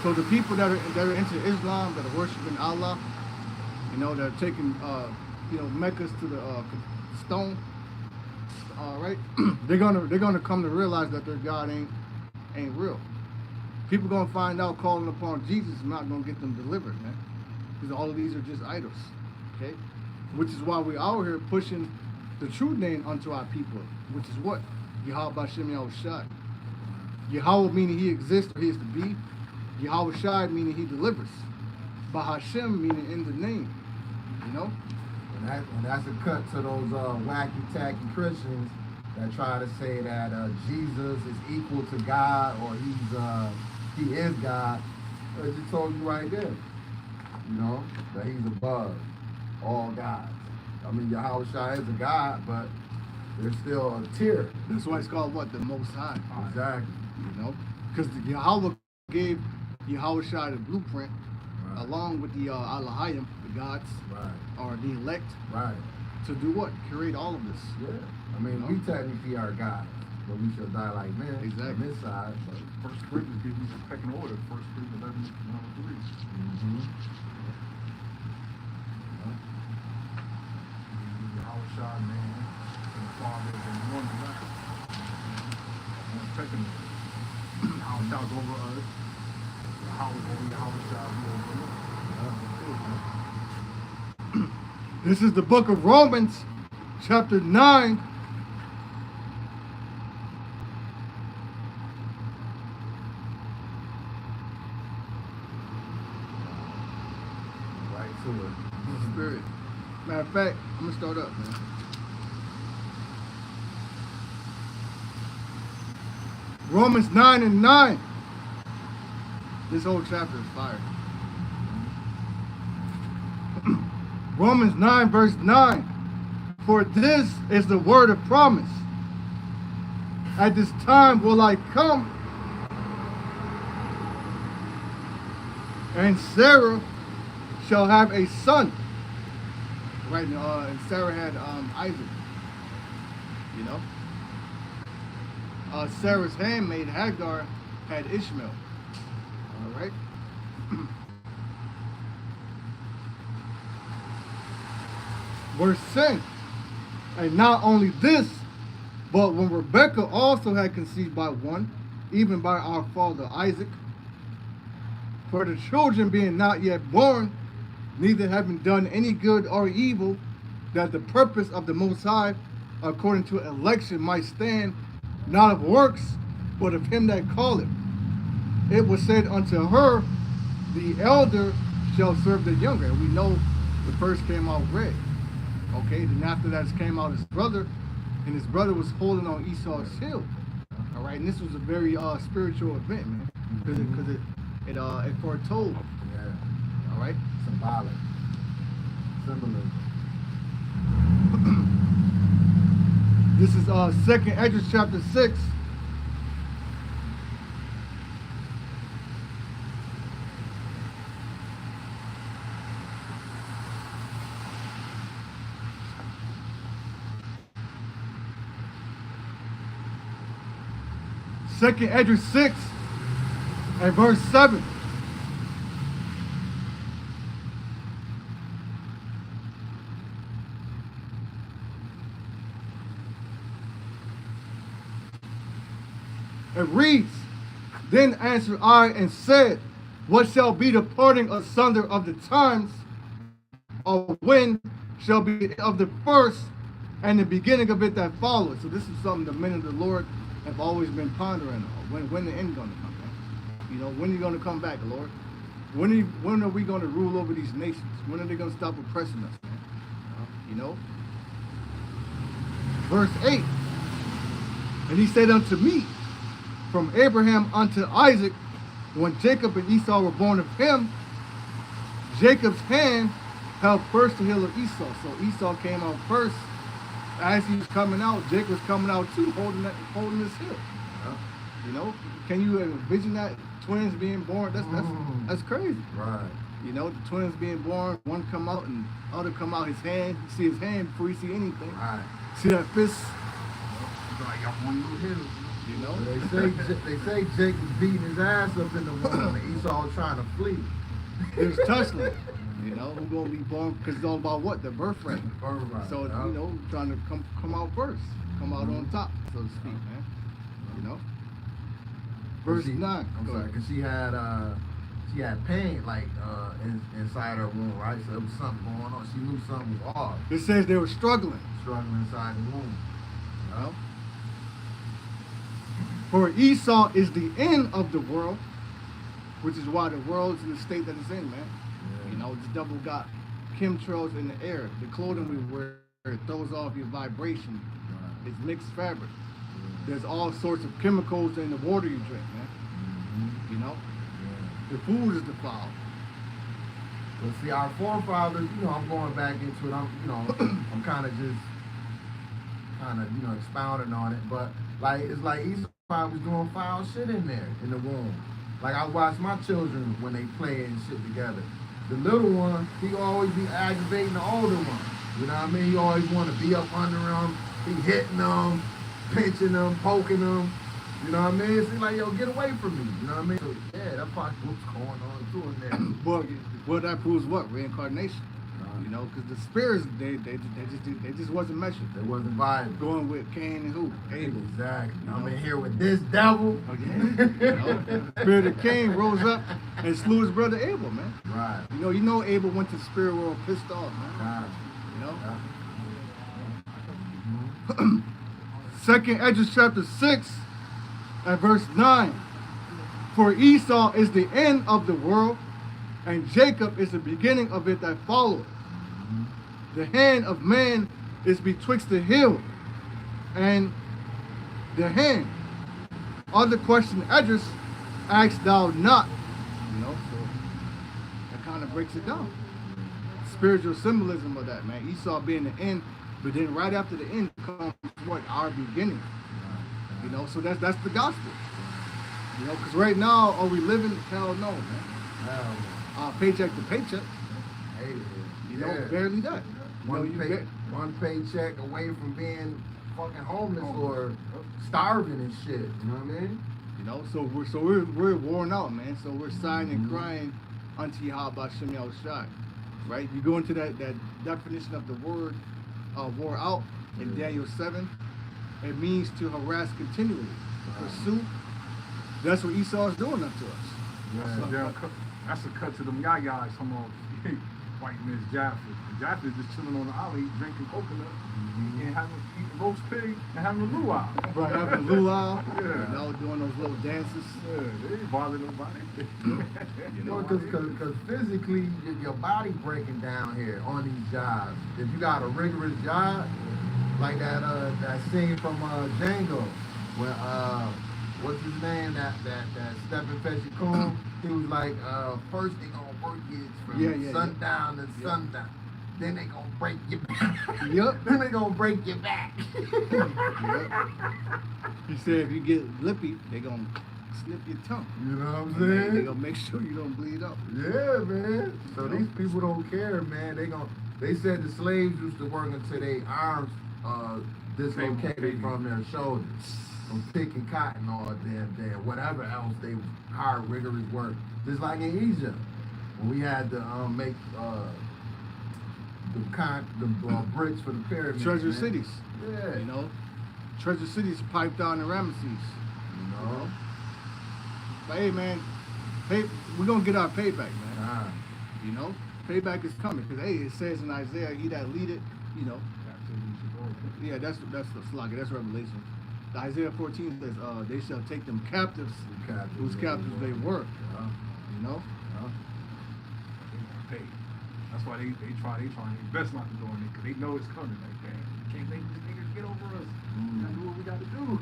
So the people that are into Islam, that are worshiping Allah, you know, that are taking Meccas to the stone, right? they're gonna come to realize that their God ain't real. People gonna find out calling upon Jesus is not gonna get them delivered, man. Because all of these are just idols. Okay? Which is why we're out here pushing the true name unto our people, which is what? Yahweh Ba'Shem Yahushai. Yahweh meaning he exists or he is to be. Yahweh Shai meaning he delivers. Bahashem meaning in the name. You know? And that's a cut to those wacky tacky Christians that try to say that Jesus is equal to God or he is God. I just told you right there. You know, that he's above all gods. I mean, Yahweh Shai is a God, but there's still a tier. That's why it's called what? The Most High. Exactly. You know? Because Yahweh gave Yahweh Shai the blueprint, right, along with the Alahayim, the gods, right, or the elect, right, to do what? Create all of this. Yeah. I mean, we technically are gods, but we shall die like men. Exactly. On this side. But First Corinthians gives you the pecking order. First Corinthians 11, 3. Yahweh Shai, man, and the Father is one God. One pecking order. Yahweh Shai over us. Yahweh Shai over us. This is the book of Romans, chapter 9. right to it. Spirit. Matter of fact, I'm going to start up, man. Romans 9 and 9. This whole chapter is fire. Romans 9 verse 9. For this is the word of promise. At this time will I come, and Sarah shall have a son. Right, and Sarah had Isaac. You know? Sarah's handmaid Hagar had Ishmael. All right? Verse 10. And not only this, but when Rebekah also had conceived by one, even by our father Isaac, for the children being not yet born, neither having done any good or evil, that the purpose of the Most High, according to election, might stand, not of works, but of him that calleth. It was said unto her, the elder shall serve the younger. And we know the first came out red. Okay, then after that came out his brother, and his brother was holding on Esau's heel. All right, and this was a very spiritual event, man, because it foretold. Yeah. All right, Symbolic. Symbolism. This is 2nd Esdras chapter 6. Second Esdras 6 and verse 7. It reads, Then answered I and said, What shall be the parting asunder of the times, or when shall be of the first and the beginning of it that follows? So this is something the men of the Lord have always been pondering on. When the end going to come, man? You know, when are you going to come back, Lord? When are we going to rule over these nations? When are they going to stop oppressing us, man? You know? Verse 8. And he said unto me, from Abraham unto Isaac, when Jacob and Esau were born of him, Jacob's hand held first the heel of Esau. So Esau came out first. As he was coming out, Jacob was coming out too, holding his heel. You know, can you envision that? Twins being born? That's crazy. Right. You know, the twins being born, one come out and other come out his hand. You see his hand before you see anything. Right. See that fist? like, y'all want to hit him. You know? They say Jacob was beating his ass up in the womb, and Esau was trying to flee. It was tussling. You know, who's gonna be born? Because it's all about what? The birthright. Birthright, So yeah. you know, trying to come out first, come out on top, so to speak, man. You know. Verse 9. I'm sorry, because she had pain inside her womb, right? So there was something going on. She knew something was off. It says they were struggling. Struggling inside the womb. You know? For Esau is the end of the world, which is why the world is in the state that it's in, man. Yeah. You know, this devil got chemtrails in the air. The clothing we wear, it throws off your vibration. Right. It's mixed fabric. Yeah. There's all sorts of chemicals in the water you drink, man. Mm-hmm. You know? Yeah. The food is defiled. But see, our forefathers, you know, I'm going back into it. I'm kind of expounding on it. But like, it's like Esau was doing foul shit in there in the womb. Like I watch my children when they play and shit together. The little one, he always be aggravating the older one. You know what I mean? He always want to be up under them. He hitting them, pinching them, poking them. You know what I mean? It's like, yo, get away from me. You know what I mean? So, yeah, that's probably what's going on too in there. Well, that proves what? Reincarnation. You know, because the spirits, they just wasn't meshing. They wasn't vibing. Going with Cain and who? Abel. Exactly. You I'm know? in here with this devil. Again. You know? Spirit of Cain rose up and slew his brother Abel, man. Right. You know Abel went to the spirit world pissed off, man. Right. You know? Yeah. Second Esdras chapter 6 at verse 9. For Esau is the end of the world, and Jacob is the beginning of it that followeth. The hand of man is betwixt the heel and the hand. Other question Esdras asked thou not. You know, so that kind of breaks it down. Spiritual symbolism of that, man. Esau being the end, but then right after the end comes what? Our beginning. You know, so that's the gospel. You know, because right now, are we living? Hell no, man. Paycheck to paycheck. Hey, You know, yeah. barely that. You know, One paycheck away from being fucking homeless or starving and shit. You know what I mean? You know, so we're worn out, man. So we're sighing and crying unto Yahweh Shem Yahushai. Right? You go into that definition of the word wore out in Daniel 7. It means to harass continually, pursue. That's what Esau is doing up to us. Yeah, that's a cut to them yayas, some of white man's Jaffa. Jaffa is just chilling on the island, drinking coconut, and eating roast pig, and having a luau. Right, having a luau. Yeah. You know, doing those little dances. Yeah, they ain't bother nobody. You know, Because physically, your body breaking down here on these jobs. If you got a rigorous job, like that scene from Django, where what's his name? That Stephen Fetchicombe, he was like, first they gonna work you from sundown to sundown. Then they gonna break your back. Yep. Then they gonna break your back. Yep. He said if you get lippy, they gonna snip your tongue. You know what I'm And they saying? gonna make sure you don't bleed out. Yeah, man. So You know? these people don't care, man. They said the slaves used to work until their arms dislocated from their shoulders, from picking cotton all damn day, whatever else they hard rigorous work. Just like in Egypt, when we had to make the bricks for the pyramids. Treasure man. cities. Yeah. You know, treasure cities piped down in Ramesses. You know. But hey, man, we're gonna get our payback, man. Nah. You know, payback is coming because hey, it says in Isaiah, "He that leadeth," you know. Yeah, that's the slugger. That's Revelation. The Isaiah 14 says, "They shall take them captives, whose captives they were." Yeah. You know. Yeah. They That's why they trying their best not to go in there, because they know it's coming. Like, man, we can't make these niggas get over us. We gotta do what we gotta do.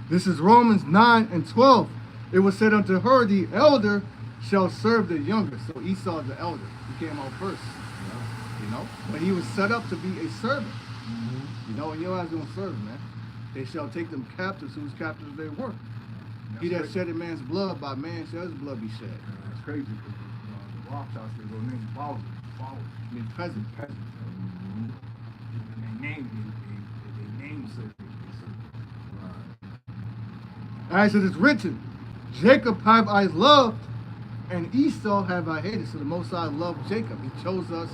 This is Romans 9:12. It was said unto her, the elder shall serve the younger. So Esau the elder. He came out first. You know? But he was set up to be a servant. You know, and your eyes gonna serve, man. They shall take them captives whose captives they were. He that shed a man's blood, by man shall his blood be shed. That's crazy, because the Rothschilds, their name followers. I mean peasant. And they named namesake. As it is written, Jacob have I loved, and Esau have I hated. So the Most High loved Jacob. He chose us,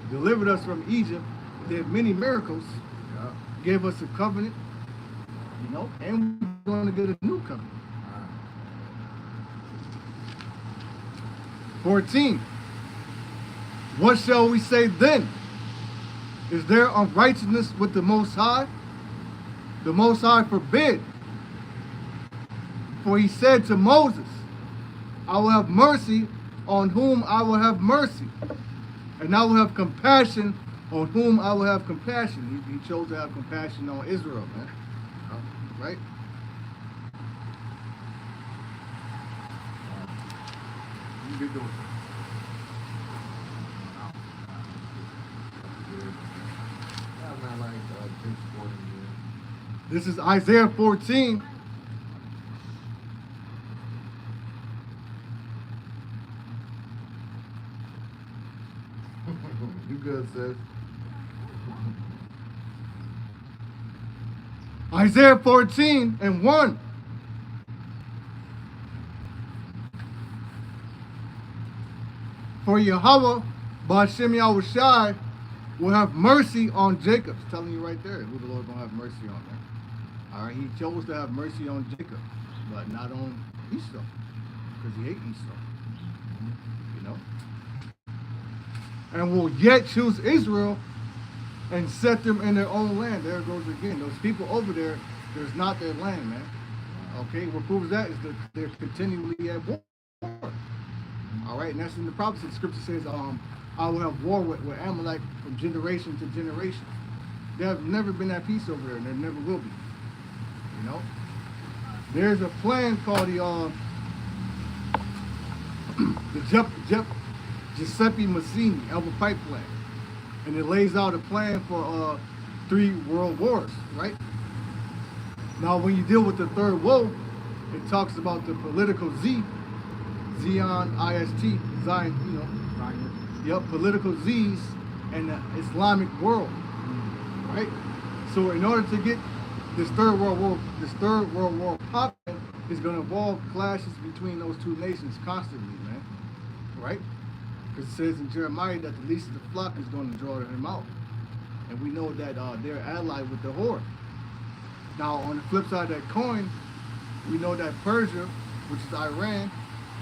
delivered us from Egypt, did many miracles, Yeah. gave us a covenant, and we're going to get a new covenant. 14. What shall we say then? Is there unrighteousness with the Most High? The Most High forbid. For he said to Moses, I will have mercy on whom I will have mercy, and I will have compassion on whom I will have compassion. He chose to have compassion on Israel, man. Right? You get those. That's not like big sporting game. This is Isaiah 14. You good, sis? Isaiah 14 and 1. For Yahweh, Ba'ashem Yahushai, will have mercy on Jacob. It's telling you right there who the Lord gonna have mercy on, man. All right, he chose to have mercy on Jacob, but not on Esau, because he hates Esau. And will yet choose Israel and set them in their own land. There it goes again. Those people over there, there's not their land, man. Okay, what proves that is that they're continually at war. All right, and that's in the prophecy. The scripture says, I will have war with Amalek from generation to generation. There have never been at peace over there, and there never will be. There's a plan called the Giuseppe Mazzini Elba Pipe Plan, and it lays out a plan for 3 world wars, right? Now, when you deal with the third woe, it talks about the political Zion, I-S-T, Zion, Zion. Yep, political Z's and the Islamic world, right? So in order to get this third world war popping, is going to involve clashes between those two nations constantly, man, right? Because it says in Jeremiah that the least of the flock is going to draw him out. And we know that they're allied with the whore. Now, on the flip side of that coin, we know that Persia, which is Iran,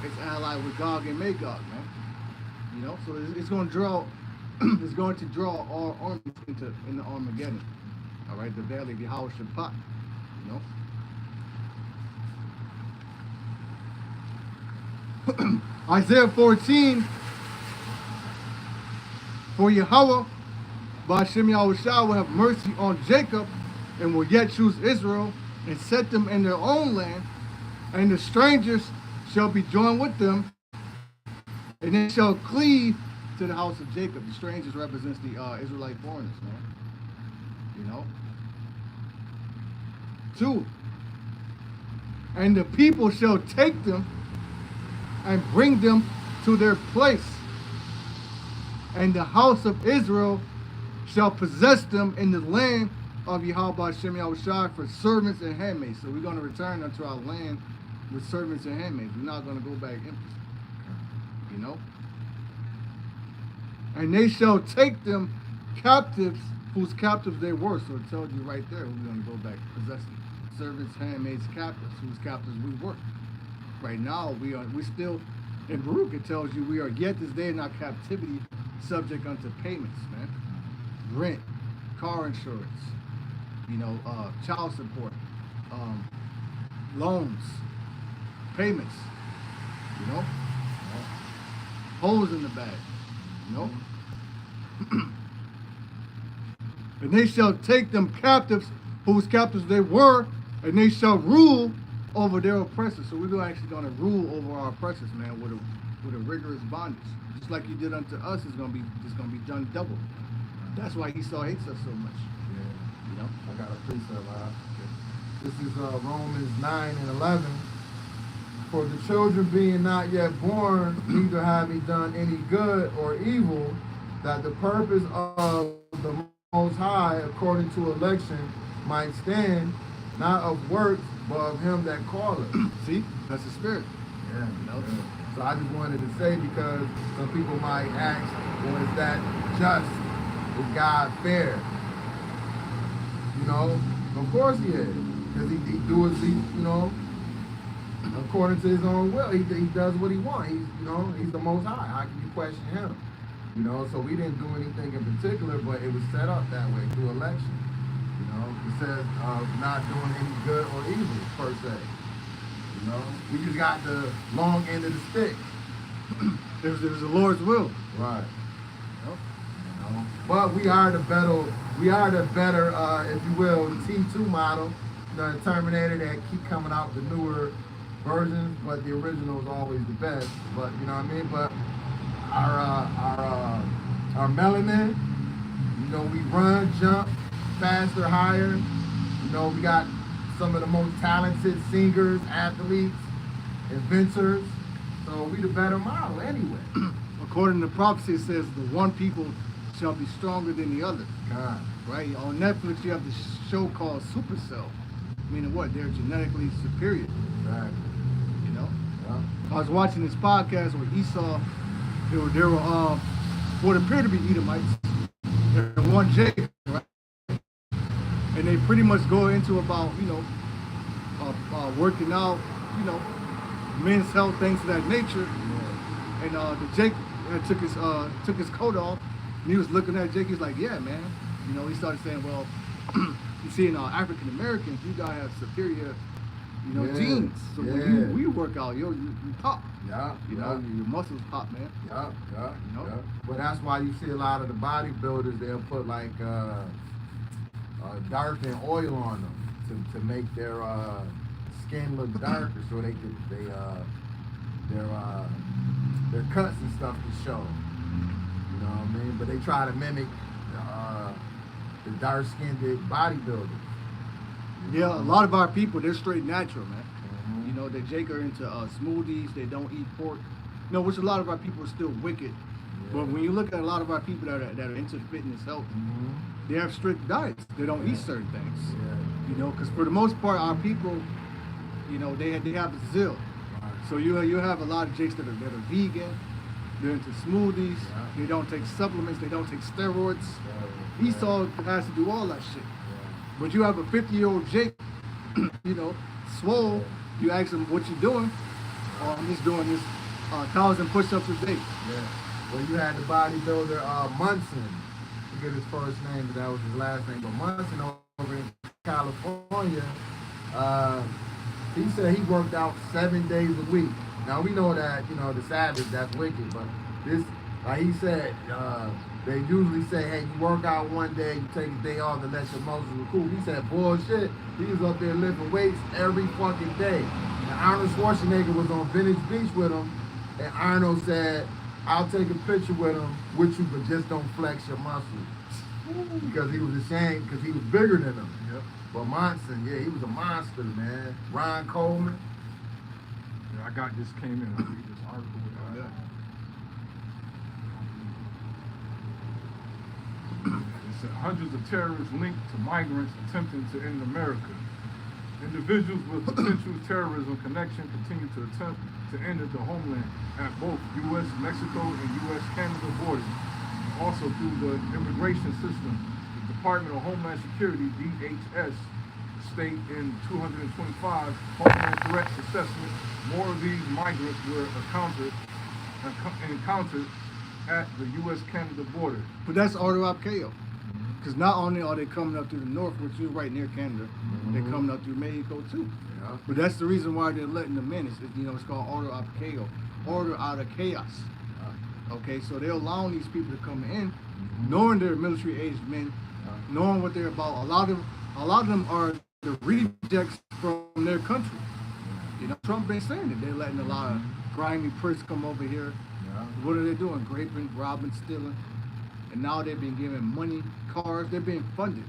is allied with Gog and Magog, man. So it's going to draw, it's going to draw all armies into Armageddon. All right, the Valley of Yahweh Shabbat, Isaiah 14. For Yahweh, Ba'ashem Yahushua, will have mercy on Jacob and will yet choose Israel and set them in their own land, and the strangers shall be joined with them, and they shall cleave to the house of Jacob. The strangers represents the Israelite foreigners, man. 2. And the people shall take them and bring them to their place, and the house of Israel shall possess them in the land of Yahweh Ba'ashem Yahushua for servants and handmaids. So we're going to return unto our land with servants and handmaids. We're not going to go back empty. And they shall take them captives, whose captives they were. So it tells you right there, we're going to go back possessing servants, handmaids, captives, whose captives we were. Right now, we still, in Baruch, it tells you we are yet this day in our captivity, subject unto payments, man. Rent, car insurance, child support, loans, payments, holes in the bag, And they shall take them captives, whose captives they were, and they shall rule over their oppressors. So we're actually going to rule over our oppressors, man, with a rigorous bondage. Just like you did unto us, it's going to be done double. That's why Esau hates us so much. Yeah. I got a precept. This is Romans 9 and 11. For the children being not yet born, neither having done any good or evil, that the purpose of the Most High, according to election, might stand, not of works, but of him that calleth. See, that's the spirit. Yeah, You know? So I just wanted to say, because some people might ask, well, is that just? Is God fair? You know, of course he is, because he do as he, you know, according to his own will. He does what he wants. He's the Most High. How can you question him? You know, so we didn't do anything in particular, but it was set up that way through election. You know, it says not doing any good or evil per se. You know, we just got the long end of the stick. It was the Lord's will. Right. Yep. You know, but we are the better, if you will, T2 model, the Terminator that keep coming out the newer versions, but the original is always the best. But you know what I mean. But our melanin, you know, we run, jump faster, higher. You know, we got some of the most talented singers, athletes, inventors. So we the better model anyway. According to prophecy, it says the one people shall be stronger than the other. God. Right? On Netflix, you have this show called Supercell. Meaning what? They're genetically superior. Right. You know? Yeah. I was watching this podcast where Esau, there were what appeared to be Edomites, and one Jacob, right? And they pretty much go into about, you know, working out, you know, men's health, things of that nature. And the Jake took his coat off, and he was looking at Jake. He's like, "Yeah, man." You know, he started saying, "Well, you see, in African Americans, you guys have superior, you know, genes. So when you work out, you pop. Yeah. You know, your muscles pop, man. Yeah. You know? Yeah. But that's why you see a lot of the bodybuilders, they'll put like darkening oil on them to make their skin look darker, so their cuts and stuff to show. You know what I mean? But they try to mimic the dark-skinned bodybuilders. Yeah, a lot of our people, they're straight natural, man. Mm-hmm. You know, they Jake are into smoothies. They don't eat pork. You know, which a lot of our people are still wicked. Yeah. But when you look at a lot of our people that are into fitness, health, Mm-hmm. they have strict diets. They don't eat certain things. Yeah. You know, because for the most part, our people, you know, they have a zeal. Right. So you have a lot of Jakes that are vegan. They're into smoothies. Yeah. They don't take supplements. They don't take steroids. Yeah. Esau has to do all that shit. Yeah. But you have a 50-year-old Jake, you know, swole. You ask him what you doing. Oh, I'm just doing this 1,000 push-ups a day. Yeah. Well, you had the bodybuilder Munson. I forget his first name, but that was his last name. But Munson over in California, he said he worked out 7 days a week. Now we know that, you know, the Sabbath, that's wicked, but this, like he said, they usually say, hey, you work out one day, you take a day off to let your muscles recoup. He said, bullshit. He was up there lifting weights every fucking day. And Arnold Schwarzenegger was on Venice Beach with him, and Arnold said, I'll take a picture with him, with you, but just don't flex your muscles. Because he was ashamed, because he was bigger than him. Yep. But Monson, yeah, he was a monster, man. Ron Coleman. Yeah, I just came in. I read this article with Yeah. It said hundreds of terrorists linked to migrants attempting to end America. Individuals with potential terrorism connection continue to attempt to enter the homeland at both U.S. Mexico and U.S. Canada borders. Also through the immigration system. The Department of Homeland Security, DHS, state in 225 Homeland Threats Assessment, more of these migrants were encountered at the U.S.-Canada border. But that's Ordo Op Chaos. Because not only are they coming up through the north, which is right near Canada, they're coming up through Mexico too. Yeah. But that's the reason why they're letting them in. It's called Ordo Op Chaos, order out of chaos. Okay, so they're allowing these people to come in, knowing they're military-aged men, knowing what they're about. A lot of them are the rejects from their country. You know, Trump been saying it. They're letting a lot of grimy priests come over here. Yeah. What are they doing? Raping, robbing, stealing. And now they've been given money, cars. They're being funded.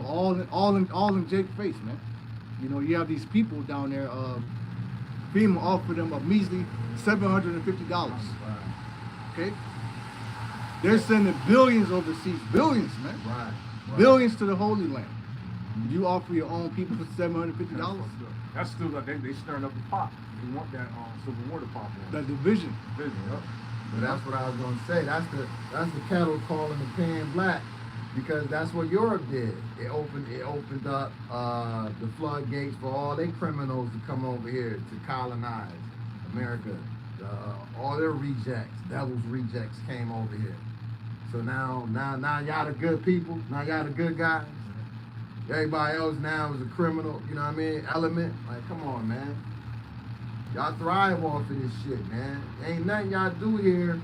All in Jake's face, man. You know, you have these people down there. FEMA offered them a measly $750. Okay, they're sending billions overseas, billions, man, Right. billions to the Holy Land. You offer your own people for $750? That's fucked up. That's still like they stirring up the pot. They want that Civil War to pop on. That division. Vision, yep. But that's what I was gonna say. That's the kettle calling the pan black, because that's what Europe did. It opened up the floodgates for all their criminals to come over here to colonize America. All their rejects, devil's rejects, came over here. So now y'all the good people. Now y'all the good guys. Everybody else now is a criminal. You know what I mean? Element. Like, come on, man. Y'all thrive off of this shit, man. Ain't nothing y'all do here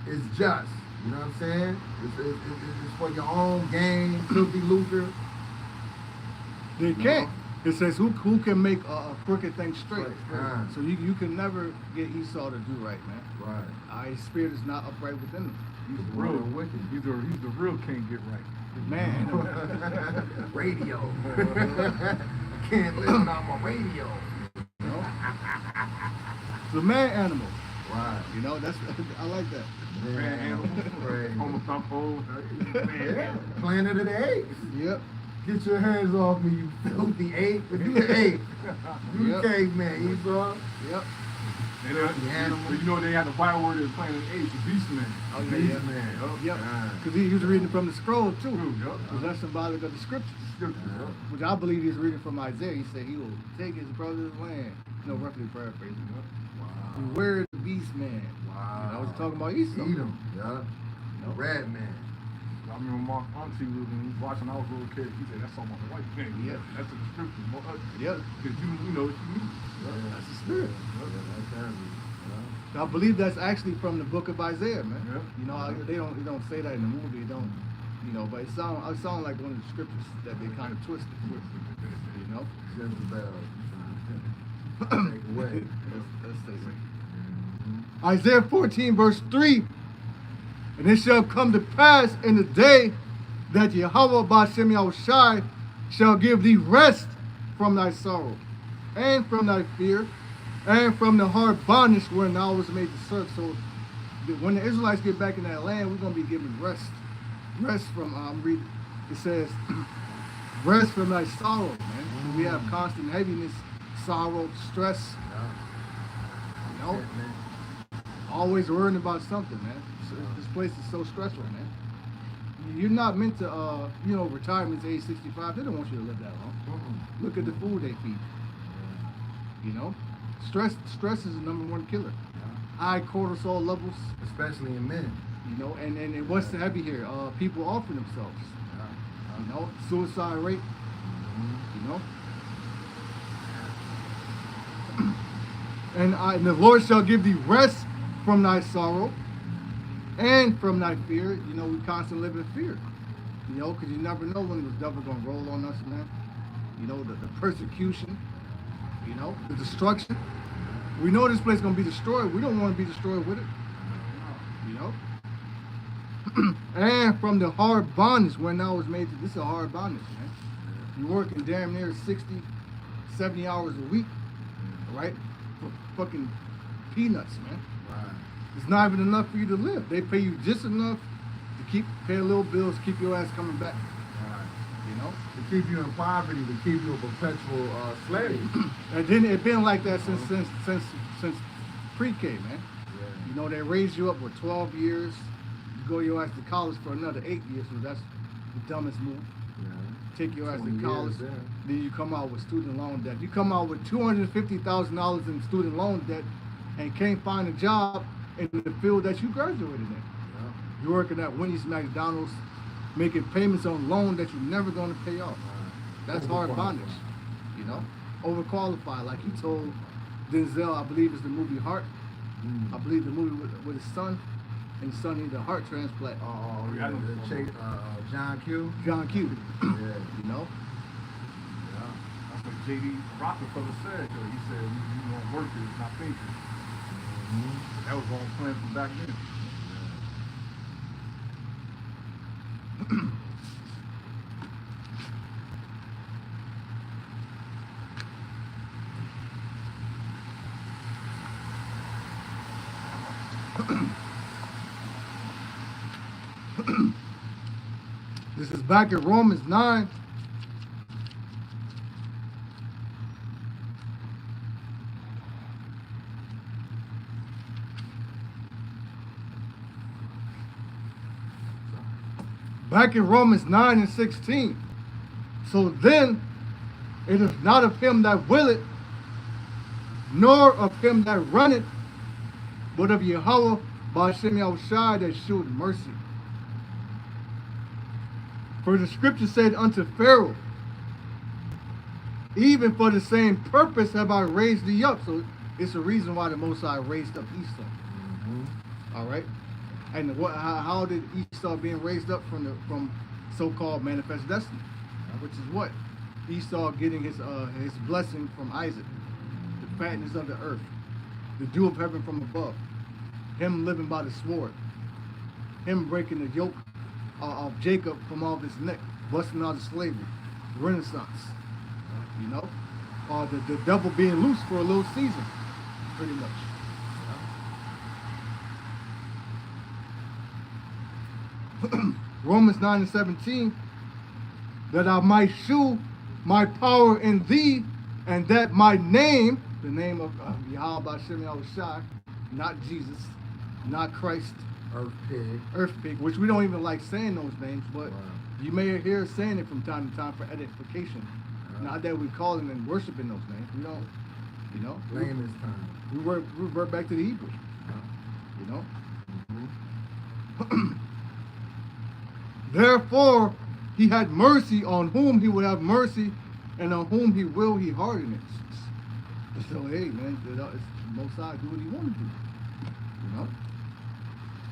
is just. You know what I'm saying? It's for your own gain, filthy lucre. They can't. It says who can make a crooked thing straight. Right. So you can never get Esau to do right, man. Right. His spirit is not upright within him. He's the real wicked. He's the real can't get right. Man. Radio. Can't live without my radio. You know? The man animal. Right. You know, that's I like that. Man animal. Right. Homo thump hole. Man Yeah. animal. Planet of the Apes. Yep. Get your hands off me, you filthy ape. If you an ape, you Yep. caveman, Esau. Yep. And The animal. you know they had the byword of Planet Apes, the Beast Man. Oh, yeah, Beast yeah. man. Yep. Ah. Because he was reading from the scroll too. True, yep. Because that's symbolic of the scriptures. Scripture, yep. Which I believe he's reading from Isaiah. He said he will take his brother's land. No, roughly paraphrasing. Wow. Beware the beast man. Wow. You know, I was talking about Esau. Edom, yeah. Nope. Red man. I remember my auntie was watching. I was a little kid. He said that's all about the white man. Yeah. That's the scripture. More ugly. Yep. Because you know what you mean. That's the spirit. Yeah. I believe that's actually from the book of Isaiah, man. Yeah. You know, they don't say that in the movie. They don't, you know, but it sound like one of the scriptures that they kind of twisted. You know. Jezebel. Take away. Let's say so. Isaiah 14 verse 3. And it shall come to pass in the day that Yahweh Ba'Shem Yahushai shall give thee rest from thy sorrow, and from thy fear, and from the hard bondage wherein thou was made to serve. So when the Israelites get back in that land, we're going to be given rest. Rest from, read, it says, rest from thy sorrow, man. We have constant heaviness, sorrow, stress, you know, always worrying about something, man. So this place is so stressful, man. You're not meant to, you know, retirement's age 65. They don't want you to live that long. Look at the food they feed. You know, stress is the #1 killer. High cortisol levels, Especially in men. you know, and what's the heavy here? People offering themselves. You know, suicide rate. You know. And the Lord shall give thee rest from thy sorrow and from thy fear. You know, we constantly live in fear. You know, because you never know when the devil gonna roll on us, man. You know, the persecution. You know, the destruction. We know this place is gonna be destroyed. We don't want to be destroyed with it. You know. And from the hard bondage when thou was made to, this is a hard bondage, man. You're working damn near 60, 70 hours a week, right? For fucking peanuts, man. Right. It's not even enough for you to live. They pay you just enough to pay a little bills, keep your ass coming back. Right. You know? To keep you in poverty, to keep you a perpetual slave. And then it's been like that since pre-K, man. Yeah. You know, they raised you up with 12 years. You go your ass to college for another 8 years, so that's the dumbest move. Yeah. Take your ass 20 to college, years, yeah. then you come out with student loan debt. You come out with $250,000 in student loan debt and can't find a job in the field that you graduated in. Yeah. You're working at Wendy's, McDonald's, making payments on loan that you're never going to pay off. That's hard bondage, you know? Overqualified, like he told Denzel, I believe it's the movie Heart. I believe the movie with his son, and his son needed a heart transplant. Oh, yeah. John Q. John Q. Yeah. You know? Yeah. That's what J.D. Rockefeller said. Though. He said, "You want workers, not thinkers." That was all planned from back then. This is back in Romans 9. Back in Romans 9 and 16. So then, it is not of him that willeth, nor of him that runneth, but of Yahweh Ba'ashem Yahushai that sheweth mercy. For the scripture said unto Pharaoh, even for the same purpose have I raised thee up. So it's the reason why the Most High raised up Esau. All right. And how did Esau being raised up from so-called manifest destiny, which is what Esau getting his blessing from Isaac, the fatness of the earth, the dew of heaven from above, him living by the sword, him breaking the yoke of Jacob from off his neck, busting out of slavery, Renaissance, you know, the devil being loose for a little season, pretty much. Romans 9 and 17, that I might shew my power in thee, and that my name, the name of Yahweh Ba'ashem Yahushai, not Jesus, not Christ, Earth pig, which we don't even like saying those names, but you may hear us saying it from time to time for edification. Not that we calling and worshiping those names. We don't, you know. Layman's time. We revert back to the Hebrew. You know. Therefore, he had mercy on whom he would have mercy, and on whom he will he harden it. So hey, man, it's Most High do what he want to do. You know.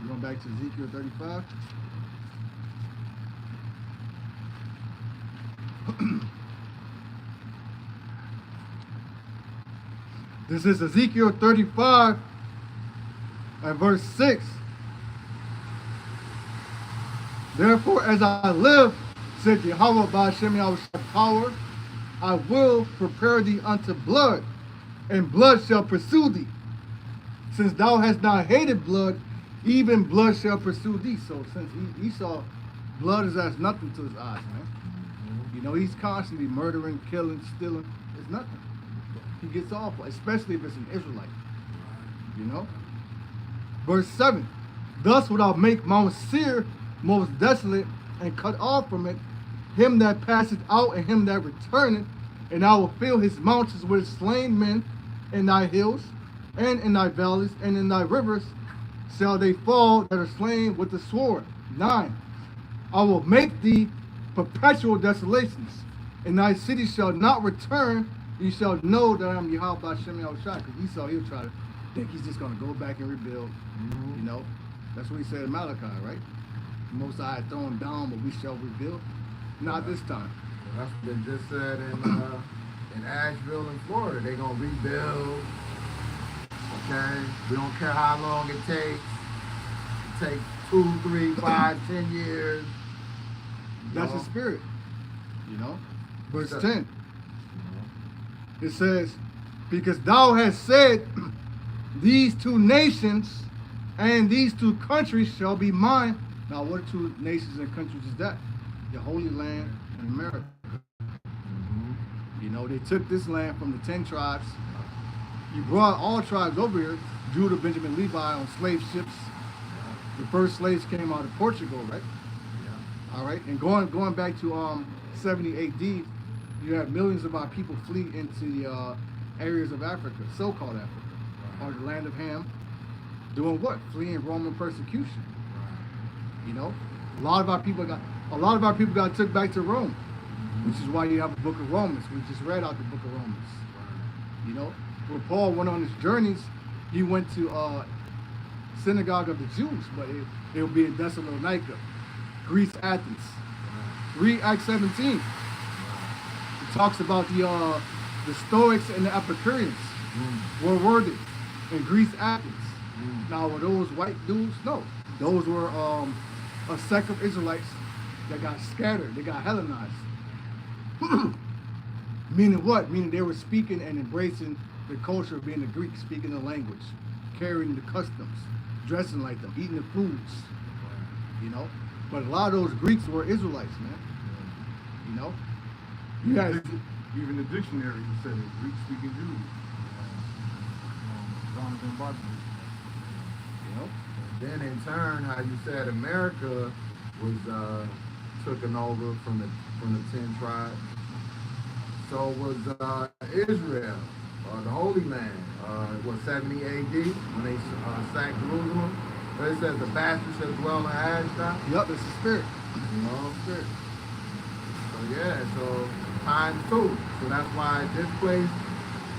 Going back to Ezekiel 35. This is Ezekiel 35 and verse 6. Therefore, as I live, said Yahweh Ba'ashem Yahushai power, I will prepare thee unto blood, and blood shall pursue thee. Since thou hast not hated blood, even blood shall pursue thee. So since Esau, blood is as nothing to his eyes, man. You know, he's constantly murdering, killing, stealing. It's nothing. He gets off, especially if it's an Israelite. You know? Verse 7. Thus would I make Mount Seir most desolate, and cut off from it him that passeth out and him that returneth, and I will fill his mountains with slain men in thy hills, and in thy valleys, and in thy rivers shall they fall that are slain with the sword. 9. I will make thee perpetual desolations, and thy city shall not return. You shall know that I am Yahweh Ba'ashem Yahushai. Because Esau, he'll try to think he's just going to go back and rebuild. You know, that's what he said in Malachi, right? Most High throw him down, but we shall rebuild. Not this time. Well, that's what they just said in Asheville in Florida. They're going to rebuild. Okay? We don't care how long it takes. It takes 2, 3, 5, 10 years. That's the spirit. You know? Verse 10. It says, because thou hast said, these two nations and these two countries shall be mine. Now, what two nations and countries is that? The Holy Land and America. You know, they took this land from the 10 tribes. You brought all tribes over here, Judah, Benjamin, Levi, on slave ships. The first slaves came out of Portugal, right? All right, and going back to 70 AD, you have millions of our people flee into the areas of Africa, so-called Africa, or the land of Ham, doing what? Fleeing Roman persecution. You know, a lot of our people got took back to Rome, which is why you have the Book of Romans. We just read out the Book of Romans. You know, when Paul went on his journeys, he went to synagogue of the Jews, but it will be in Thessalonica, Greece, Athens. Read Acts 17. It talks about the Stoics and the Epicureans. Where were they? In Greece, Athens. Now, were those white dudes? No. Those were a sect of Israelites that got scattered. They got Hellenized. Meaning what? Meaning they were speaking and embracing the culture of being a Greek, speaking the language, carrying the customs, dressing like them, eating the foods. You know? But a lot of those Greeks were Israelites, man. You know? You guys, even the dictionary said it, Greek-speaking Jews. Jonathan Barton. You know? And then in turn, how you said America was taken over from the 10 tribes. So was Israel, the Holy Land, was 70 A.D. when they sacked Jerusalem. But it says the bastard shall dwell in Ashdod. Yup, it's the spirit. You know, spirit. So yeah, so times two. So that's why this place,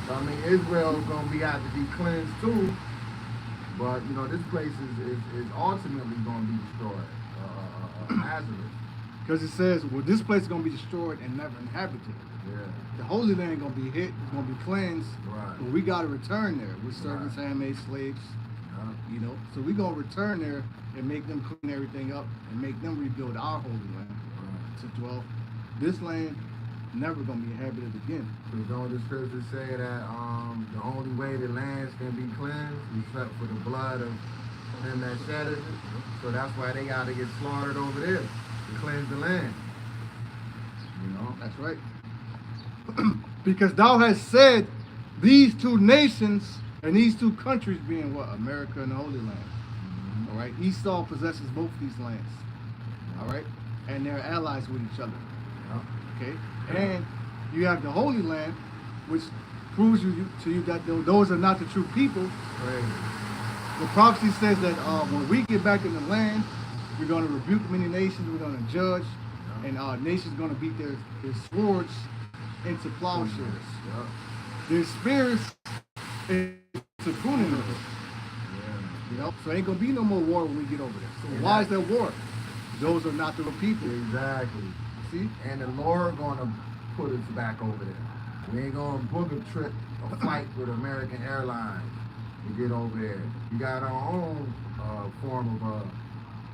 I mean, Israel is gonna have to be cleansed too. But you know, this place is ultimately gonna be destroyed. Nazareth. Because it says, well, this place is going to be destroyed and never inhabited. Yeah. The Holy Land going to be hit, it's going to be cleansed. Right. But we got to return there. We're servants, handmaids, slaves. Yeah. You know, so we're going to return there and make them clean everything up and make them rebuild our Holy Land to dwell. This land never going to be inhabited again. So don't the scriptures say that the only way the lands can be cleansed is except for the blood of him that shed it? So that's why they got to get slaughtered over there to cleanse the land. You know? That's right. Because thou hast said these two nations and these two countries being what? America and the Holy Land. Mm-hmm. All right. Esau possesses both these lands. All right. And they're allies with each other. Yeah. Okay. And you have the Holy Land, which proves to you that those are not the true people. Crazy. The prophecy says that when we get back in the land, we're going to rebuke many nations, we're going to judge, and nations going to beat their swords into plowshares. Yeah. Their spears into pruning hooks. Yeah. You know, so ain't going to be no more war when we get over there. So why is there war? Those are not the real people. Exactly. See? And the Lord gonna put us back over there. We ain't gonna book a trip, a flight with American Airlines to get over there. We got our own form of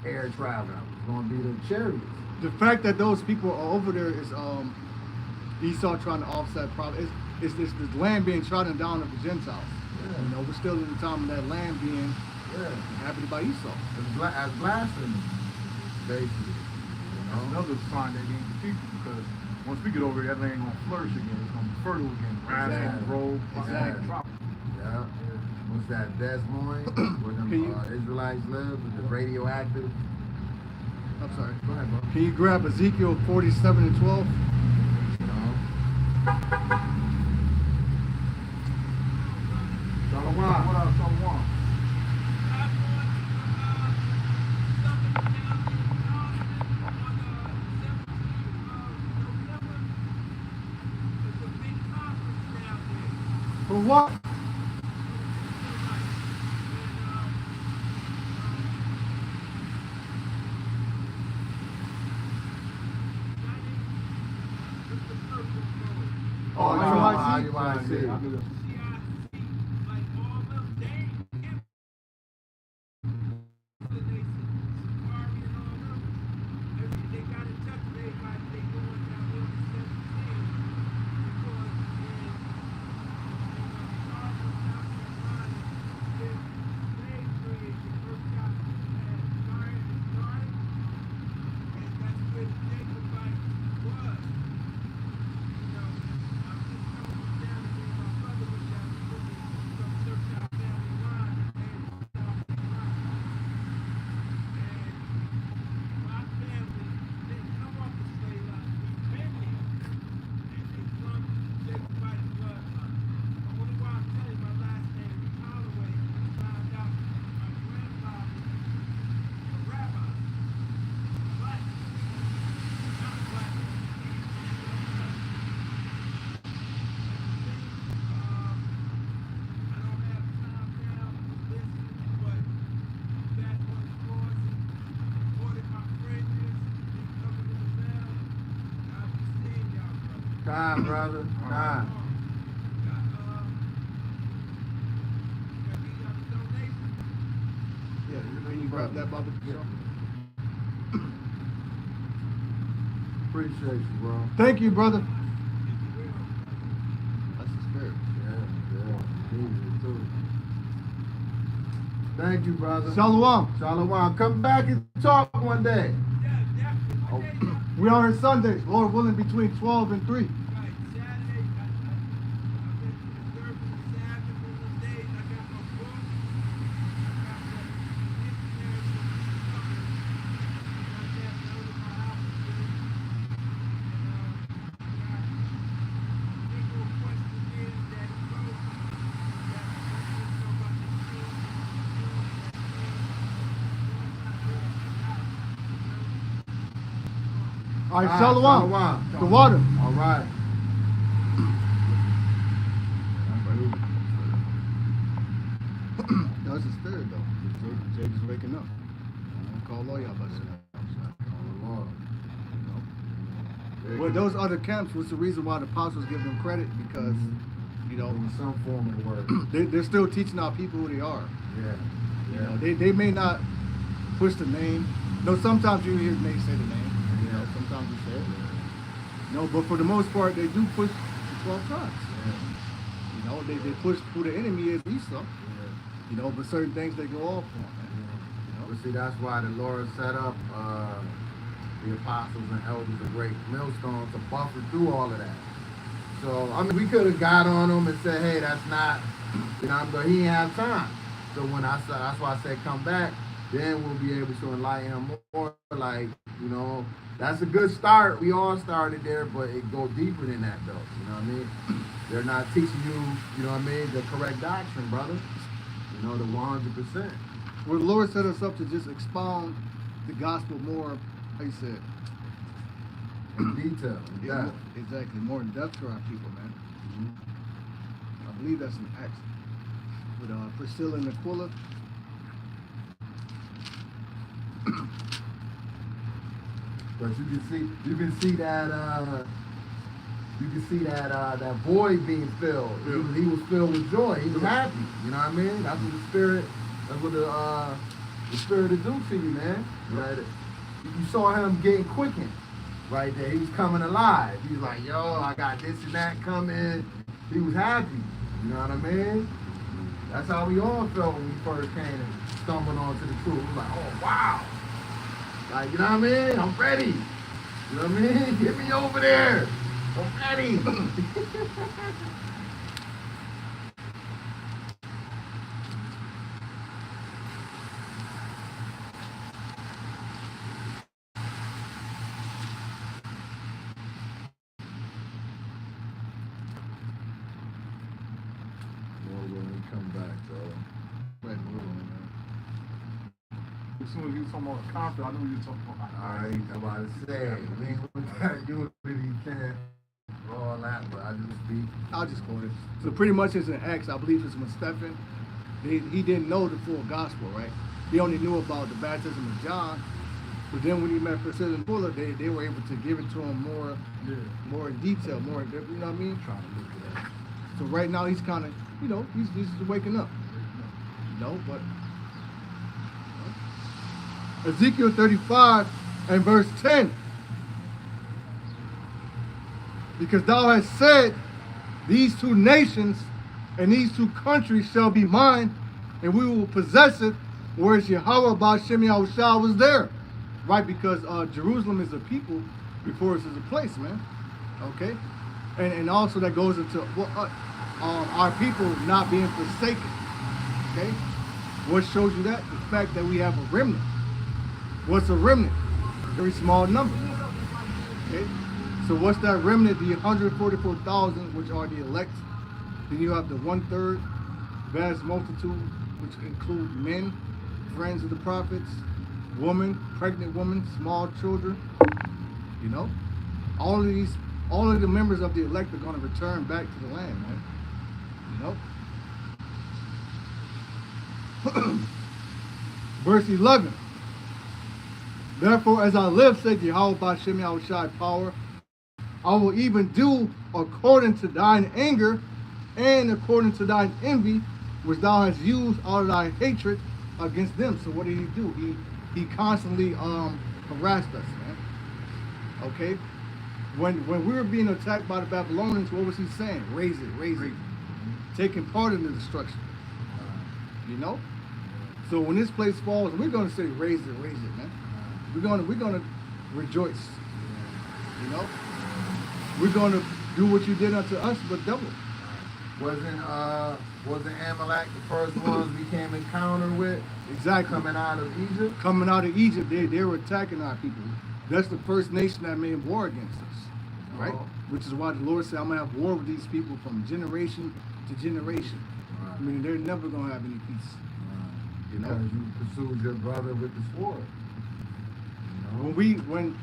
air travel. It's gonna be the chariots. The fact that those people are over there is Esau trying to offset problem. It's the land being trodden down of the Gentiles. Yeah. You know, we're still in the time of that land being inhabited by Esau. As blasphemy, basically. You know? Another sign that ain't the people, because once we get over here, that land gonna flourish again. It's gonna be fertile again. Grass gonna grow. Exactly. Yeah. What's that? Des Moines, where them Israelites live, with the radioactive. I'm sorry. Go ahead, bro. Can you grab Ezekiel 47 and 12? You know? Shalom. What up, Shalom? For what? Oh, IUIC? IUIC. Time, brother. Time. Yeah, can you grab that, Bubba? Appreciate you, bro. Thank you, brother. That's the spirit. Yeah. Need it too. Thank you, brother. Shalom. Shalom. Come back and talk one day. Oh. We are here Sundays, Lord willing, between 12 and 3. All right, Ah, Shalom. Shalom. The water. All right. No, it's a spirit though. Jake is waking up. Don't call all y'all about Well, those other camps was the reason why the apostles give them credit because, you know, In some form of word. they're still teaching our people who they are. Yeah. You know, they may not push the name. No, sometimes you hear they say the name. You know, sometimes you say it. No, but for the most part, they do push the 12 tribes. Yeah. You know, they push who the enemy is, Esau. Yeah. You know, but certain things they go off on, man. You know? But see, that's why the Lord set up the apostles and elders a great millstone to buffer through all of that. So, I mean, we could have got on them and said, hey, that's not, you know, but he didn't have time. So when I said, that's why I said come back, then we'll be able to enlighten him more. Like, you know, that's a good start. We all started there, but it go deeper than that, though. You know what I mean? They're not teaching you know what I mean, the correct doctrine, brother. You know, the 100%. Well, the Lord set us up to just expound the gospel more, how you say it? In detail. Yeah. Exactly, more in depth to our people, man. Mm-hmm. I believe that's an Acts with Priscilla and Aquila. But you can see that void being filled. He was filled with joy. He was happy. You know what I mean? That's what the spirit. That's what the spirit will do to you, man. Right? You saw him getting quickened right there. He was coming alive. He was like, yo, I got this and that coming. He was happy. You know what I mean? That's how we all felt when we first came and stumbled onto the truth. We was like, oh wow. Like, you know what I mean? I'm ready. You know what I mean? Get me over there. I'm ready. When we come back, though. Right, hold on, man. As soon as you were talking about conflict, I knew you were talking about. Alright, I'm about to say, we ain't gonna do it if you can't. All that, but I just speak. I'll just quote it. So pretty much it's an Acts, I believe it's when Stephen, he didn't know the full gospel, right? He only knew about the baptism of John. But then when he met Priscilla and Aquila, they were able to give it to him more in detail, more in depth, you know what I mean? Trying to look at that. So right now he's kind of, you know, he's waking up. You know, but Ezekiel 35 and verse 10. Because thou hast said, these two nations and these two countries shall be mine, and we will possess it, whereas Yahweh Ba'Shem Yahushua was there. Right, because Jerusalem is a people before it's a place, man. Okay? And also that goes into our people not being forsaken. Okay? What shows you that? The fact that we have a remnant. What's a remnant? Very small number. Okay? So what's that remnant? The 144,000, which are the elect. Then you have the 1/3 vast multitude, which include men, friends of the prophets, women, pregnant women, small children. You know, all of the members of the elect are going to return back to the land, man. You know. Verse 11. Therefore, as I live, said Yahweh Ba'Shem Yahushua power, I will even do according to thine anger and according to thine envy, which thou hast used out of thy hatred against them. So what did he do? He constantly harassed us, man. Okay? When we were being attacked by the Babylonians, what was he saying? Raise it, raise it. Taking part in the destruction. You know? So when this place falls, we're gonna say raise it, man. We're gonna rejoice. You know? We're gonna do what you did unto us, but double. Wasn't Amalek the first ones we came encounter with? Exactly. Coming out of Egypt? Coming out of Egypt, they were attacking our people. That's the first nation that made war against us. Right? Oh. Which is why the Lord said, I'm gonna have war with these people from generation to generation. Right. I mean, they're never gonna have any peace. You know? Because you pursued your brother with the sword. You know? When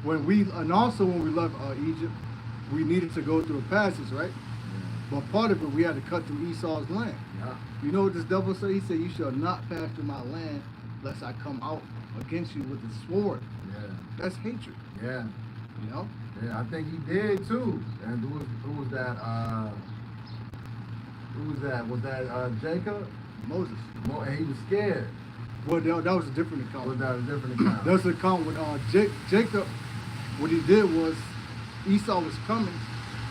when we left Egypt, we needed to go through a passage, right? But part of it, we had to cut through Esau's land. Yeah. You know what this devil said? He said, "You shall not pass through my land, lest I come out against you with the sword." Yeah. That's hatred. Yeah. You know? Yeah, I think he did too. And who was that? Who was that? Was that Jacob? Moses. And he was scared. Well, that was a different account. Was that a different account? That was an account with Jacob. What he did was Esau was coming,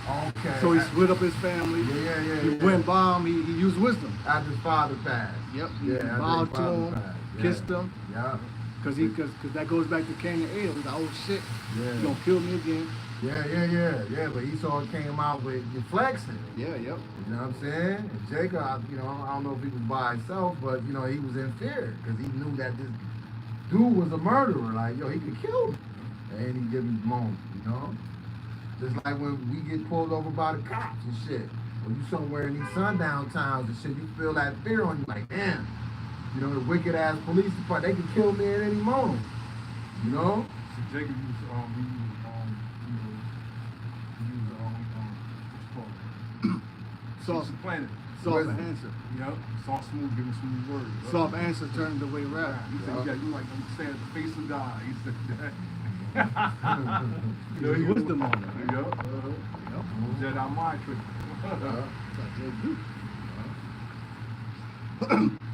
Okay. so he split up his family. Yeah. He went by him. He used wisdom. After his father passed. Yep. He Yeah. after bowed his to father him, passed. Yeah. kissed him, Yeah. because that goes back to Cain and Abel. He's like, "Oh shit, Yeah. you gonna kill me again?" Yeah. But Esau came out with flexing. Yeah. Yep. You know what I'm saying? And Jacob, I don't know if he was by himself, but he was in fear because he knew that this dude was a murderer. Like, he could kill me. And he give him moan, Just like when we get pulled over by the cops and shit. When you somewhere in these sundown towns and shit, you feel that fear on you, like, damn. The wicked ass police department, they can kill me at any moment. So Jacob used Soft, planet. soft answer. Yep. Soft smooth, give him smooth words. Right? Soft answer turned away rap. He said, "Yeah, you like to stand at the face of God." He said that. There's wisdom on it. Yep. Jedi mind trick.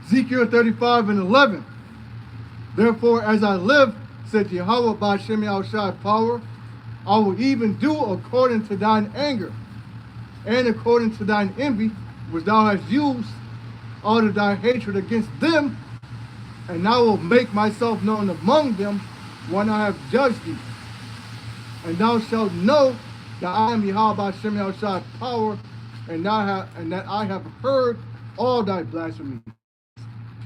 Ezekiel 35:11. Therefore, as I live, said Yahweh by Shem Yahushai power, I will even do according to thine anger, and according to thine envy, which thou hast used out of thy hatred against them, and I will make myself known among them when I have judged thee. And thou shalt know that I am Yahweh by Shem Yahushai power, and that I have heard all thy blasphemies,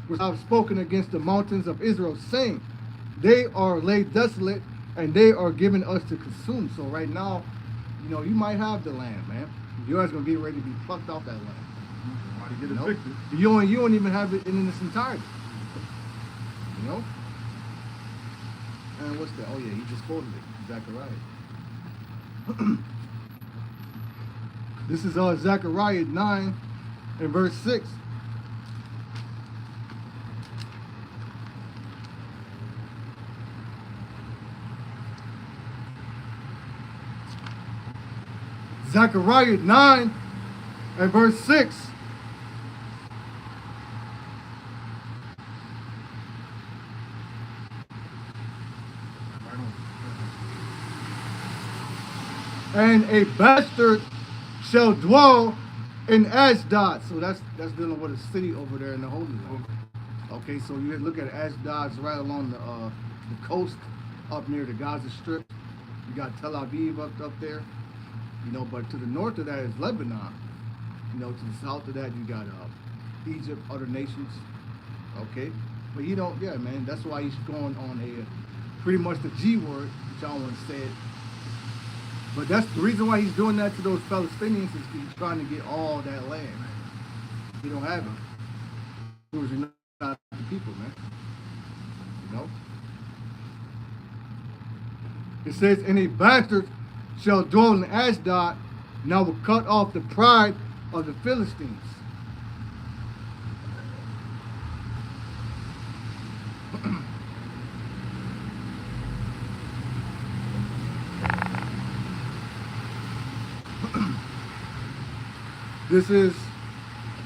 which I have spoken against the mountains of Israel, saying, they are laid desolate, and they are given us to consume. So right now, you might have the land, man. Your ass gonna get ready to be plucked off that land. Somebody get evicted. You don't even have it in its entirety. And what's that? Oh yeah, he just quoted it. Zechariah. This is Zechariah 9 and verse 6. Zechariah 9 and verse 6. And a bastard shall dwell in Ashdod. So that's dealing with a city over there in the Holy Land. Okay, so you look at Ashdod's right along the coast, up near the Gaza Strip. You got Tel Aviv up there. But to the north of that is Lebanon. To the south of that you got Egypt, other nations. Okay, but man. That's why he's going on a pretty much the G word, which I don't want to say it. But that's the reason why he's doing that to those Palestinians, is he's trying to get all that land. He don't have it. Because you're not the people, man. It says, and a bastard shall dwell in Ashdod, and I will cut off the pride of the Philistines. This is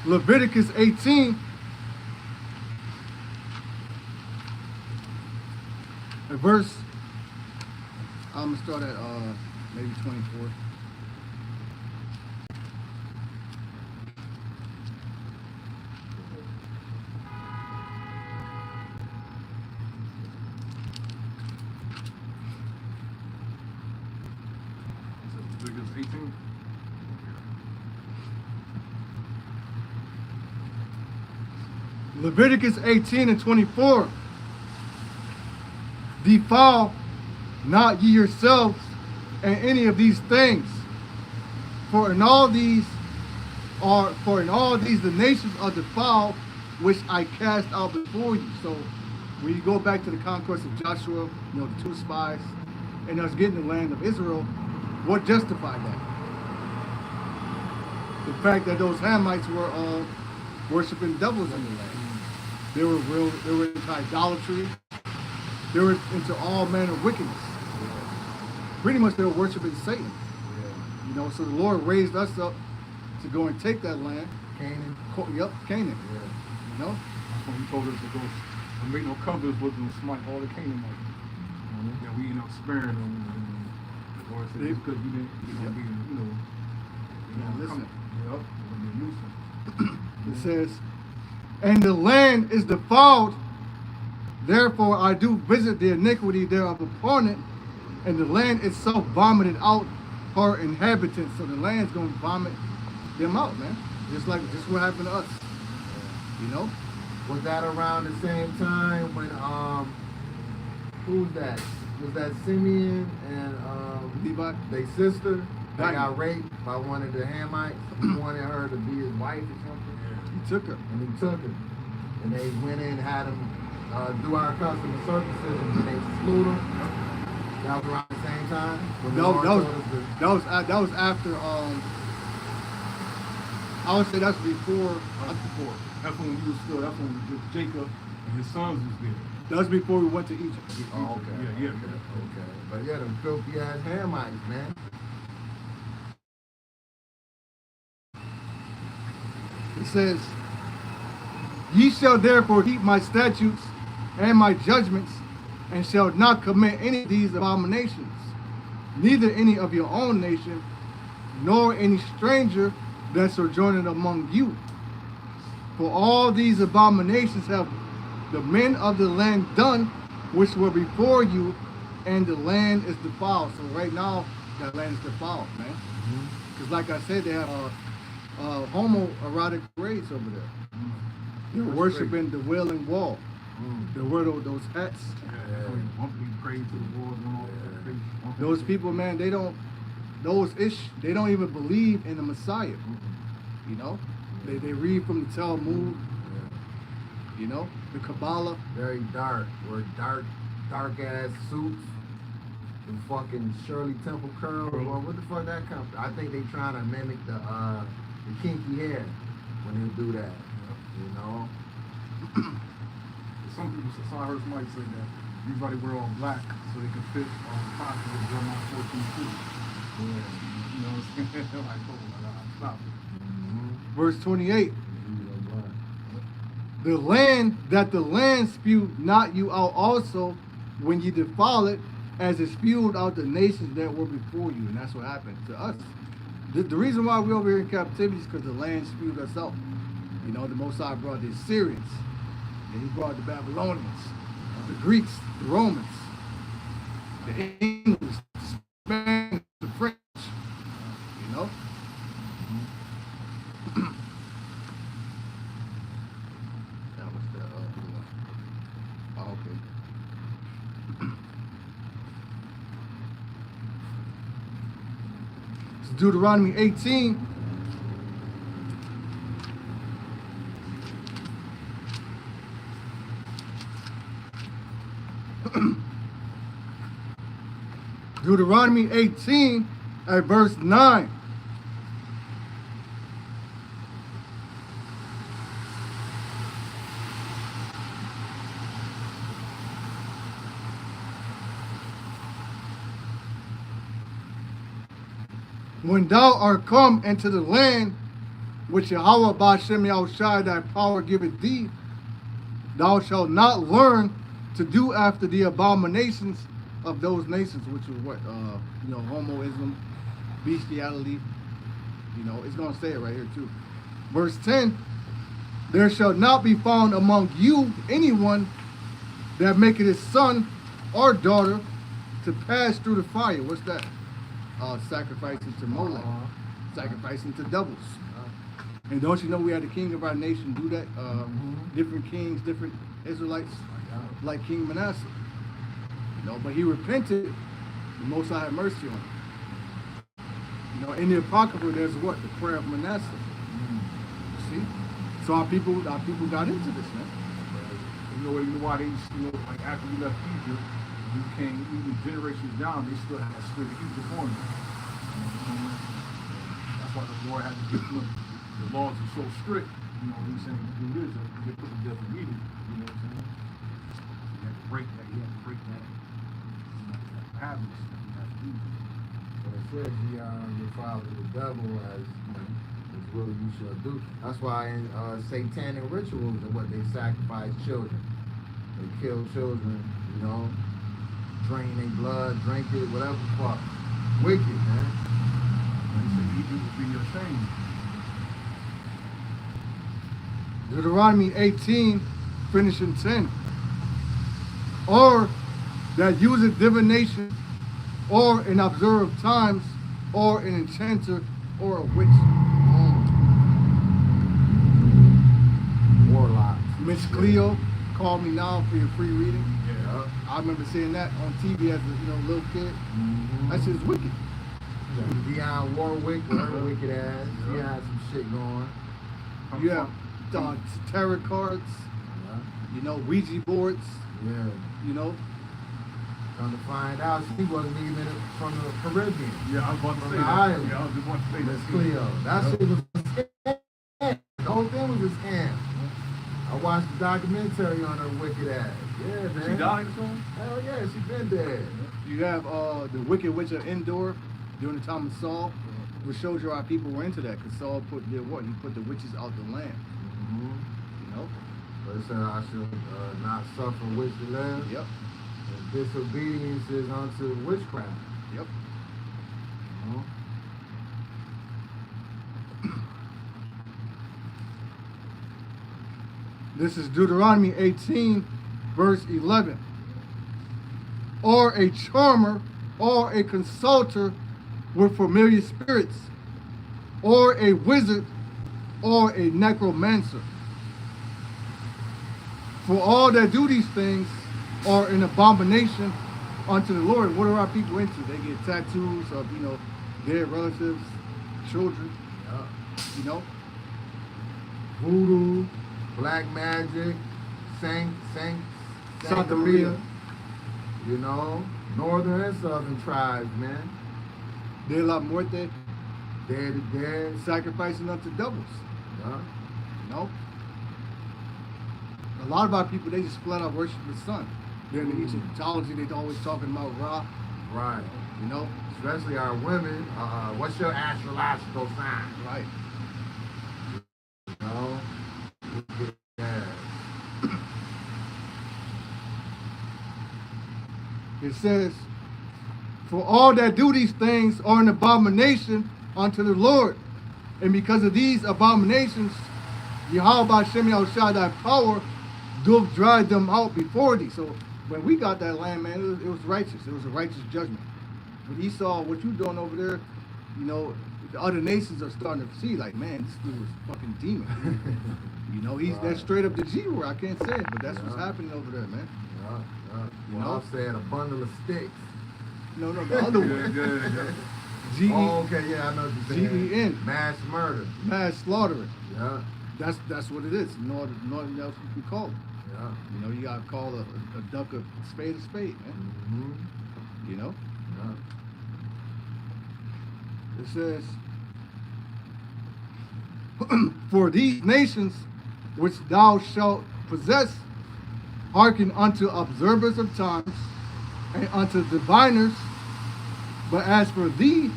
Leviticus 18, a verse. I'm gonna start at maybe 24. Leviticus 18. Leviticus 18 and 24. Defile not ye yourselves in any of these things, for in all these the nations are defiled, which I cast out before you. So when you go back to the conquest of Joshua, the two spies, and us getting the land of Israel, what justified that? The fact that those Hamites were worshiping devils in the land. They were into idolatry. They were into all manner of wickedness. Pretty much they were worshiping Satan. You know, so the Lord raised us up to go and take that land. Canaan. Yep, Canaan. Yeah. You know? That's when he told us to go and make no covenants with them, smite all the Canaanites. Yeah, we end up sparing them. And the Lord said, it's because you didn't, Listen. Yep, It says, and the land is defiled, therefore I do visit the iniquity thereof upon it, and the land itself vomited out her inhabitants. So the land's gonna vomit them out, man. Just what happened to us. You know? Was that around the same time when who's that? Was that Simeon and Levi? their sister that Right. got raped by one of the Hamites? He wanted her to be his wife or something. He took her. And he took her. And they went in and had him do our custom of circumcision and they slew him. That was around the same time? When the Lord told us to- That was after I would say that's before. That's when we was still, that's when Jacob and his sons was there. That was before we went to Egypt. Oh, okay. Yeah. Okay. But yeah, them filthy ass Hamites, man. It says, ye shall therefore keep my statutes and my judgments, and shall not commit any of these abominations, neither any of your own nation, nor any stranger that sojourneth among you. For all these abominations have the men of the land done, which were before you, and the land is defiled. So right now, that land is defiled, man. Because like I said, they have homoerotic graves over there. They're worshiping the Wailing Wall. They wear those hats. Those people, man, they don't even believe in the Messiah. You know? They read from the Talmud, you know, the Kabbalah. Very dark. Wear dark ass suits and fucking Shirley Temple curls. Well, what the fuck that come from? I think they trying to mimic the kinky hair when they do that. You know? Some people, some I heard somebody say that everybody wear all black so they can fit properly with Jeremiah 14:2. You know what I'm saying? Like, oh my God, stop it. Verse 28. The land spewed not you out also when you defile it, as it spewed out the nations that were before you. And that's what happened to us. The reason why we're over here in captivity is because the land spewed us out. You know, the Most High brought the Assyrians, and he brought the Babylonians, the Greeks, the Romans, the English, the Spanish, the French. You know? That was the oh, okay. It's Deuteronomy 18. Deuteronomy 18 at verse 9. When thou art come into the land which Yahweh Ba'Shem Yahushai thy power giveth thee, thou shalt not learn to do after the abominations of those nations, which is what, you know, homoism, bestiality. You know, it's going to say it right here too. Verse 10, there shall not be found among you anyone that maketh his son or daughter to pass through the fire. What's that? Sacrificing to Molech, sacrificing to devils. And don't you know we had the king of our nation do that? Different kings, different Israelites, like King Manasseh. You know, but he repented, the Most High had mercy on him. You know, in the Apocrypha, there's what? The prayer of Manasseh. See? So our people got into this, man. You know why they, like after we left Egypt, you can't, even generations down, they still have that spirit of evil upon them. You know what I'm saying? That's why the Lord had to get them. The laws are so strict. You know, he's saying do this, and get put to death immediately. You know what I'm saying? You have to break that. You have to break that. You know, that habits that you have to do. So it says your father the devil as as will you shall do. That's why in satanic rituals are what they sacrifice children. They kill children, you know, drain their blood, drink it, whatever the fuck. Wicked, man. And he said, Egypt will be your shame. Deuteronomy 18, finishing 10. Or that useth divination, or an observer of times, or an enchanter, or a witch. Warlocks. Miss Cleo called me now for your free reading. Yeah. I remember seeing that on TV as a little kid. That shit's wicked. Dionne Warwick, whatever wicked ass. She had some shit going. You have tarot cards, you know, Ouija boards, Yeah. you know. Come to find out, she wasn't even from the Caribbean. Yeah, I was about to From say the that. island. Yeah, I was just about to say Miss that. Cleo. That shit was a scam. The whole thing was a scam. I watched the documentary on her wicked ass. Yeah, man. She died or something? Hell yeah, she been dead. You have the Wicked Witch of Endor during the time of Saul, which shows you how people were into that, because Saul did what? He put the witches out the land, you know? But it said I should not suffer witch to live. Yep, And disobedience is unto witchcraft. yep. You know? This is Deuteronomy 18, verse 11. Or a charmer, or a consulter with familiar spirits, or a wizard, or a necromancer. For all that do these things are an abomination unto the Lord. What are our people into? They get tattoos of, you know, dead relatives, children, you know. Voodoo, black magic, Santeria. Santeria. You know, northern and southern tribes, man. De la Muerte, Dead to dead. sacrificing unto devils, Yeah. you know. A lot of our people, they just flat out worship the sun. During the Egyptology, they're always talking about Ra, Right. you know. Especially our women. What's your astrological sign? Right. You know? Yeah. It says, for all that do these things are an abomination unto the Lord. And because of these abominations, Yahweh Shem Shaddai power doth drive them out before thee. So when we got that land, man, it was righteous. It was a righteous judgment. When he saw what you doing over there, you know, the other nations are starting to see, like, man, this dude was a fucking demon. You know, he's that straight up the G word. I can't say it, but that's what's happening over there, man. You know, said a bundle of sticks. No, the other one. Yeah. Oh, okay, yeah, I know what you're saying. G-E-N. Mass murder. Mass slaughtering. Yeah, That's what it is. Nothing else you can call it. yeah. You know, you gotta call a duck a spade, man. Mm-hmm. You know? Yeah. It says, for these nations which thou shalt possess, hearken unto observers of times, and unto diviners. But as for thee,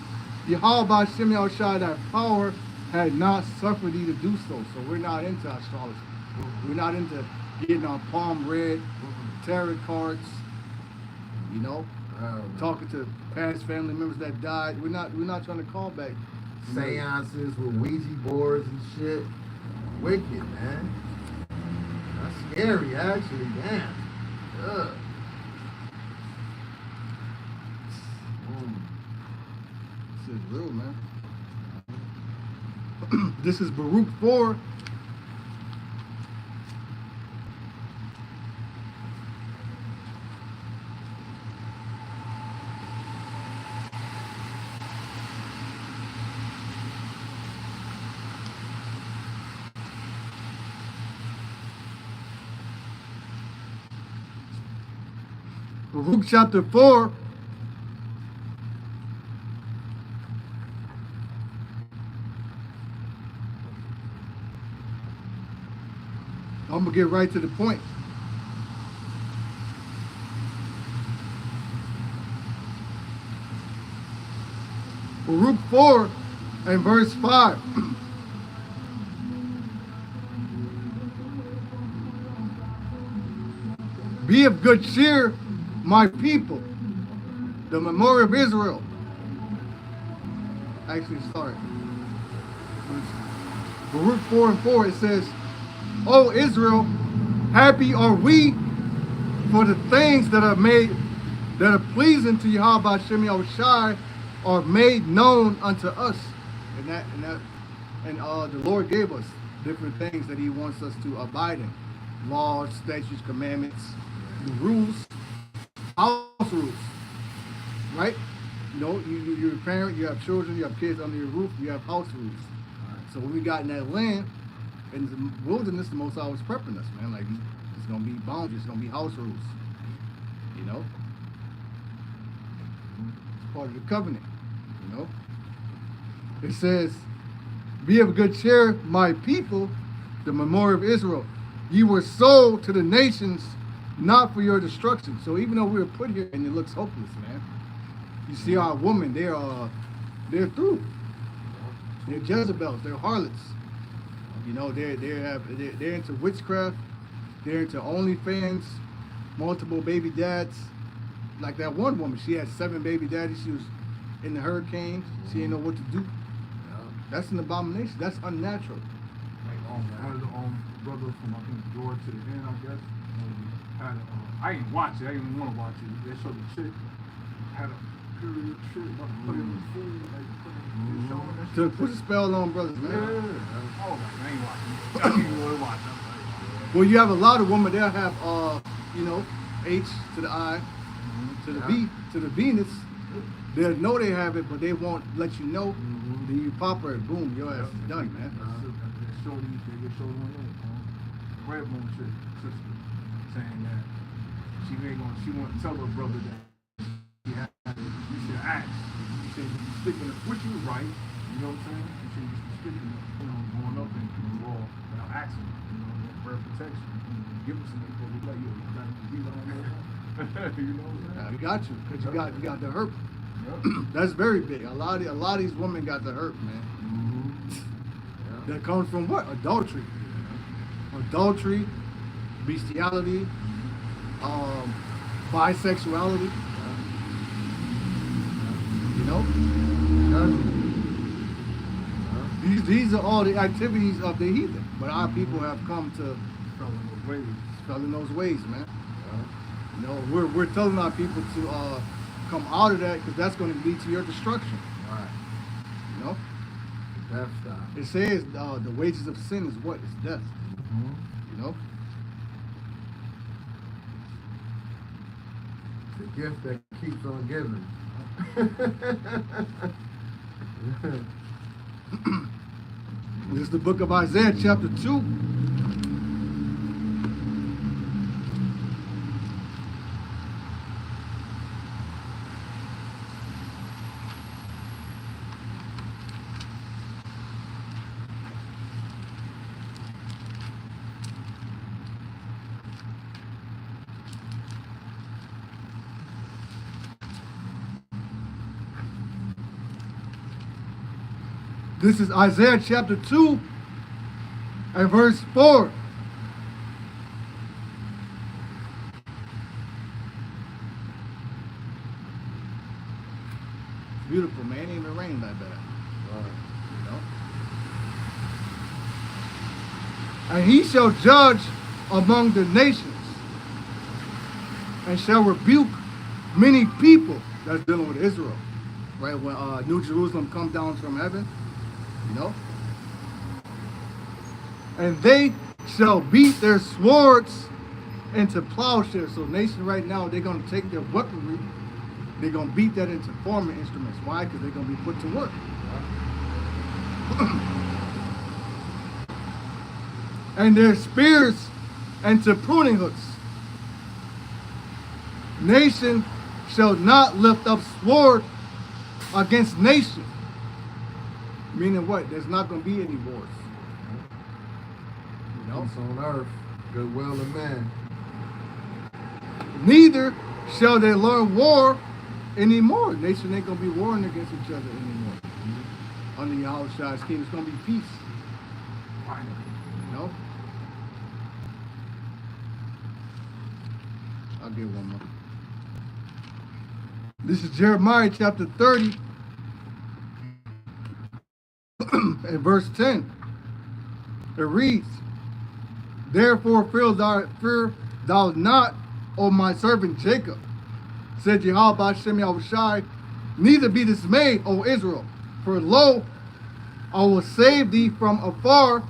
Yahweh Shem Shaddai power had not suffered thee to do so. So we're not into astrology. We're not into getting our palm read, tarot cards, you know, talking to past family members that died. We're not trying to call back Seances with Ouija boards and shit. Wicked, man. That's scary, actually. Damn. Ugh. This is real, man. This is Baruch 4. Luke chapter 4. I'm going to get right to the point. Luke 4 and verse 5. Be of good cheer, my people, the memorial of Israel. Actually, sorry. Baruch 4 and 4, it says, O Israel, happy are we for the things that are made, that are pleasing to Yahweh Hashem Yahushai, are made known unto us. And the Lord gave us different things that He wants us to abide in: laws, statutes, commandments, the rules, house rules. Right? You know, you're a parent, you have children, you have kids under your roof, you have house rules. So when we got in that land, in the wilderness, the Most High was prepping us, man. Like, it's gonna be boundaries, it's gonna be house rules. You know, it's part of the covenant. You know, it says, "Be of good cheer, my people, the memorial of Israel. Ye were sold to the nations, not for your destruction." So even though we were put here, and it looks hopeless, man. You see our women; they're through. They're Jezebels. They're harlots. You know, they're into witchcraft. They're into OnlyFans, multiple baby dads. Like that one woman, she had 7 baby daddies. She was in the hurricane. She didn't know what to do. That's an abomination. That's unnatural. One of the brothers from, I think, Georgia to the end, I guess, had I didn't watch it. I didn't even want to watch it. They showed the chick had a period chick, put in the food, like showing that To shit. put a spell on brothers, man. Yeah. Oh, I ain't watching it. I didn't even want to watch it. Well, you have a lot of women. They'll have, you know, H to the I, to the V, to the Venus. They'll know they have it, but they won't let you know. Then you pop her, boom, your ass is done, man. They showed one there, Red Moon chick, sister, saying that she wouldn't tell her brother that she had it. You should ask. She said, you sticking it, which you right, you know what I'm saying? She said, you sticking it, you know, going up in the wall without asking, you know, birth protection. Give them some people who like, yo, you got to be on there. You know what I'm saying? We got you, because you got the herp. Yep. That's very big. A lot of these women got the herp, man. That comes from what? Adultery. Adultery, bestiality, bisexuality. You know? These are all the activities of the heathen. But our people have come to fell in those ways, man. You know, we're telling our people to come out of that, because that's going to lead to your destruction. Right. You know? Death style. It says the wages of sin is what? It's death. You know? The gift that keeps on giving. This is the book of Isaiah, chapter 2. This is Isaiah chapter 2 and verse 4. Beautiful, man. It ain't even rain that bad. You know? And he shall judge among the nations, and shall rebuke many people. That's dealing with Israel. Right? When New Jerusalem comes down from heaven. You know? And they shall beat their swords into plowshares. So nation right now, they're going to take their weaponry, they're going to beat that into farming instruments. Why? Because they're going to be put to work. And their spears into pruning hooks. Nation shall not lift up sword against nation. Meaning what? There's not going to be any wars. You know? Peace on earth, goodwill of men. Neither shall they learn war anymore. Nation ain't going to be warring against each other anymore. Under Yahushua's kingdom, it's going to be peace. You know? I'll get one more. This is Jeremiah chapter 30 and verse 10. It reads, Therefore fear thou not, O my servant Jacob, said Yahweh Ba'Shem Yahushai, neither be dismayed, O Israel, for lo, I will save thee from afar,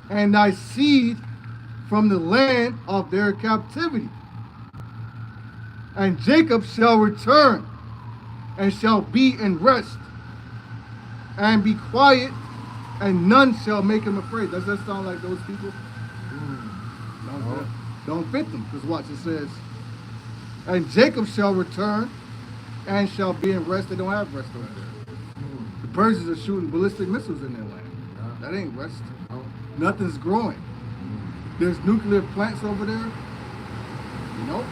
and thy seed from the land of their captivity. And Jacob shall return, and shall be in rest, and be quiet, and none shall make him afraid. Does that sound like those people? Don't fit them, because watch, it says, and Jacob shall return, and shall be in rest. They don't have rest over there. The Persians are shooting ballistic missiles in their land. That ain't rest. Nothing's growing. There's nuclear plants over there. You know?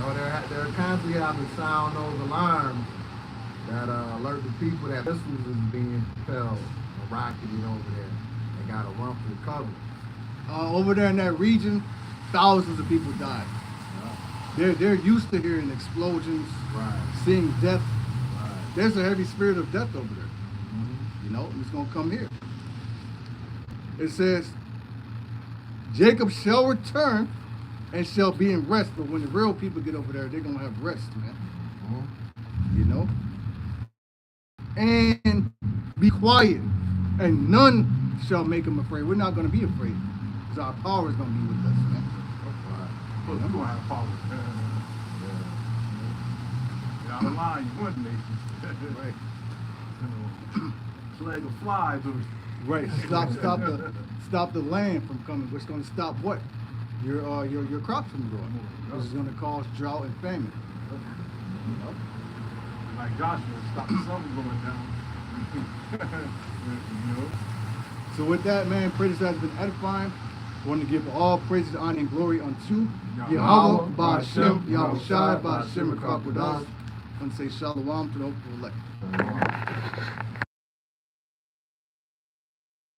No, they're constantly having to sound those alarms that alert the people that missiles is being propelled or rocketed over there. They gotta run for the cover. Over there in that region, thousands of people died. They're used to hearing explosions, seeing death. There's a heavy spirit of death over there. You know, and it's gonna come here. It says, Jacob shall return and shall be in rest. But when the real people get over there, they're gonna have rest, man. You know? And be quiet, and none shall make them afraid. We're not gonna be afraid, because our power is gonna be with us, man. But you don't have power. You're out of line, you want nation. Right. Plague of flies. Right. Stop the land from coming. What's going to stop what? Your crops from growing. This is going to cause drought and famine. You know? Like Joshua, stop the sun from going down. You know? So with that, man, praise has been edifying. I want to give all praises, honor, and glory unto Yahweh, Ba'Shem, Yahushai, Ba'Shem, Rakakudas. I want to say shalom to the hopeful elect.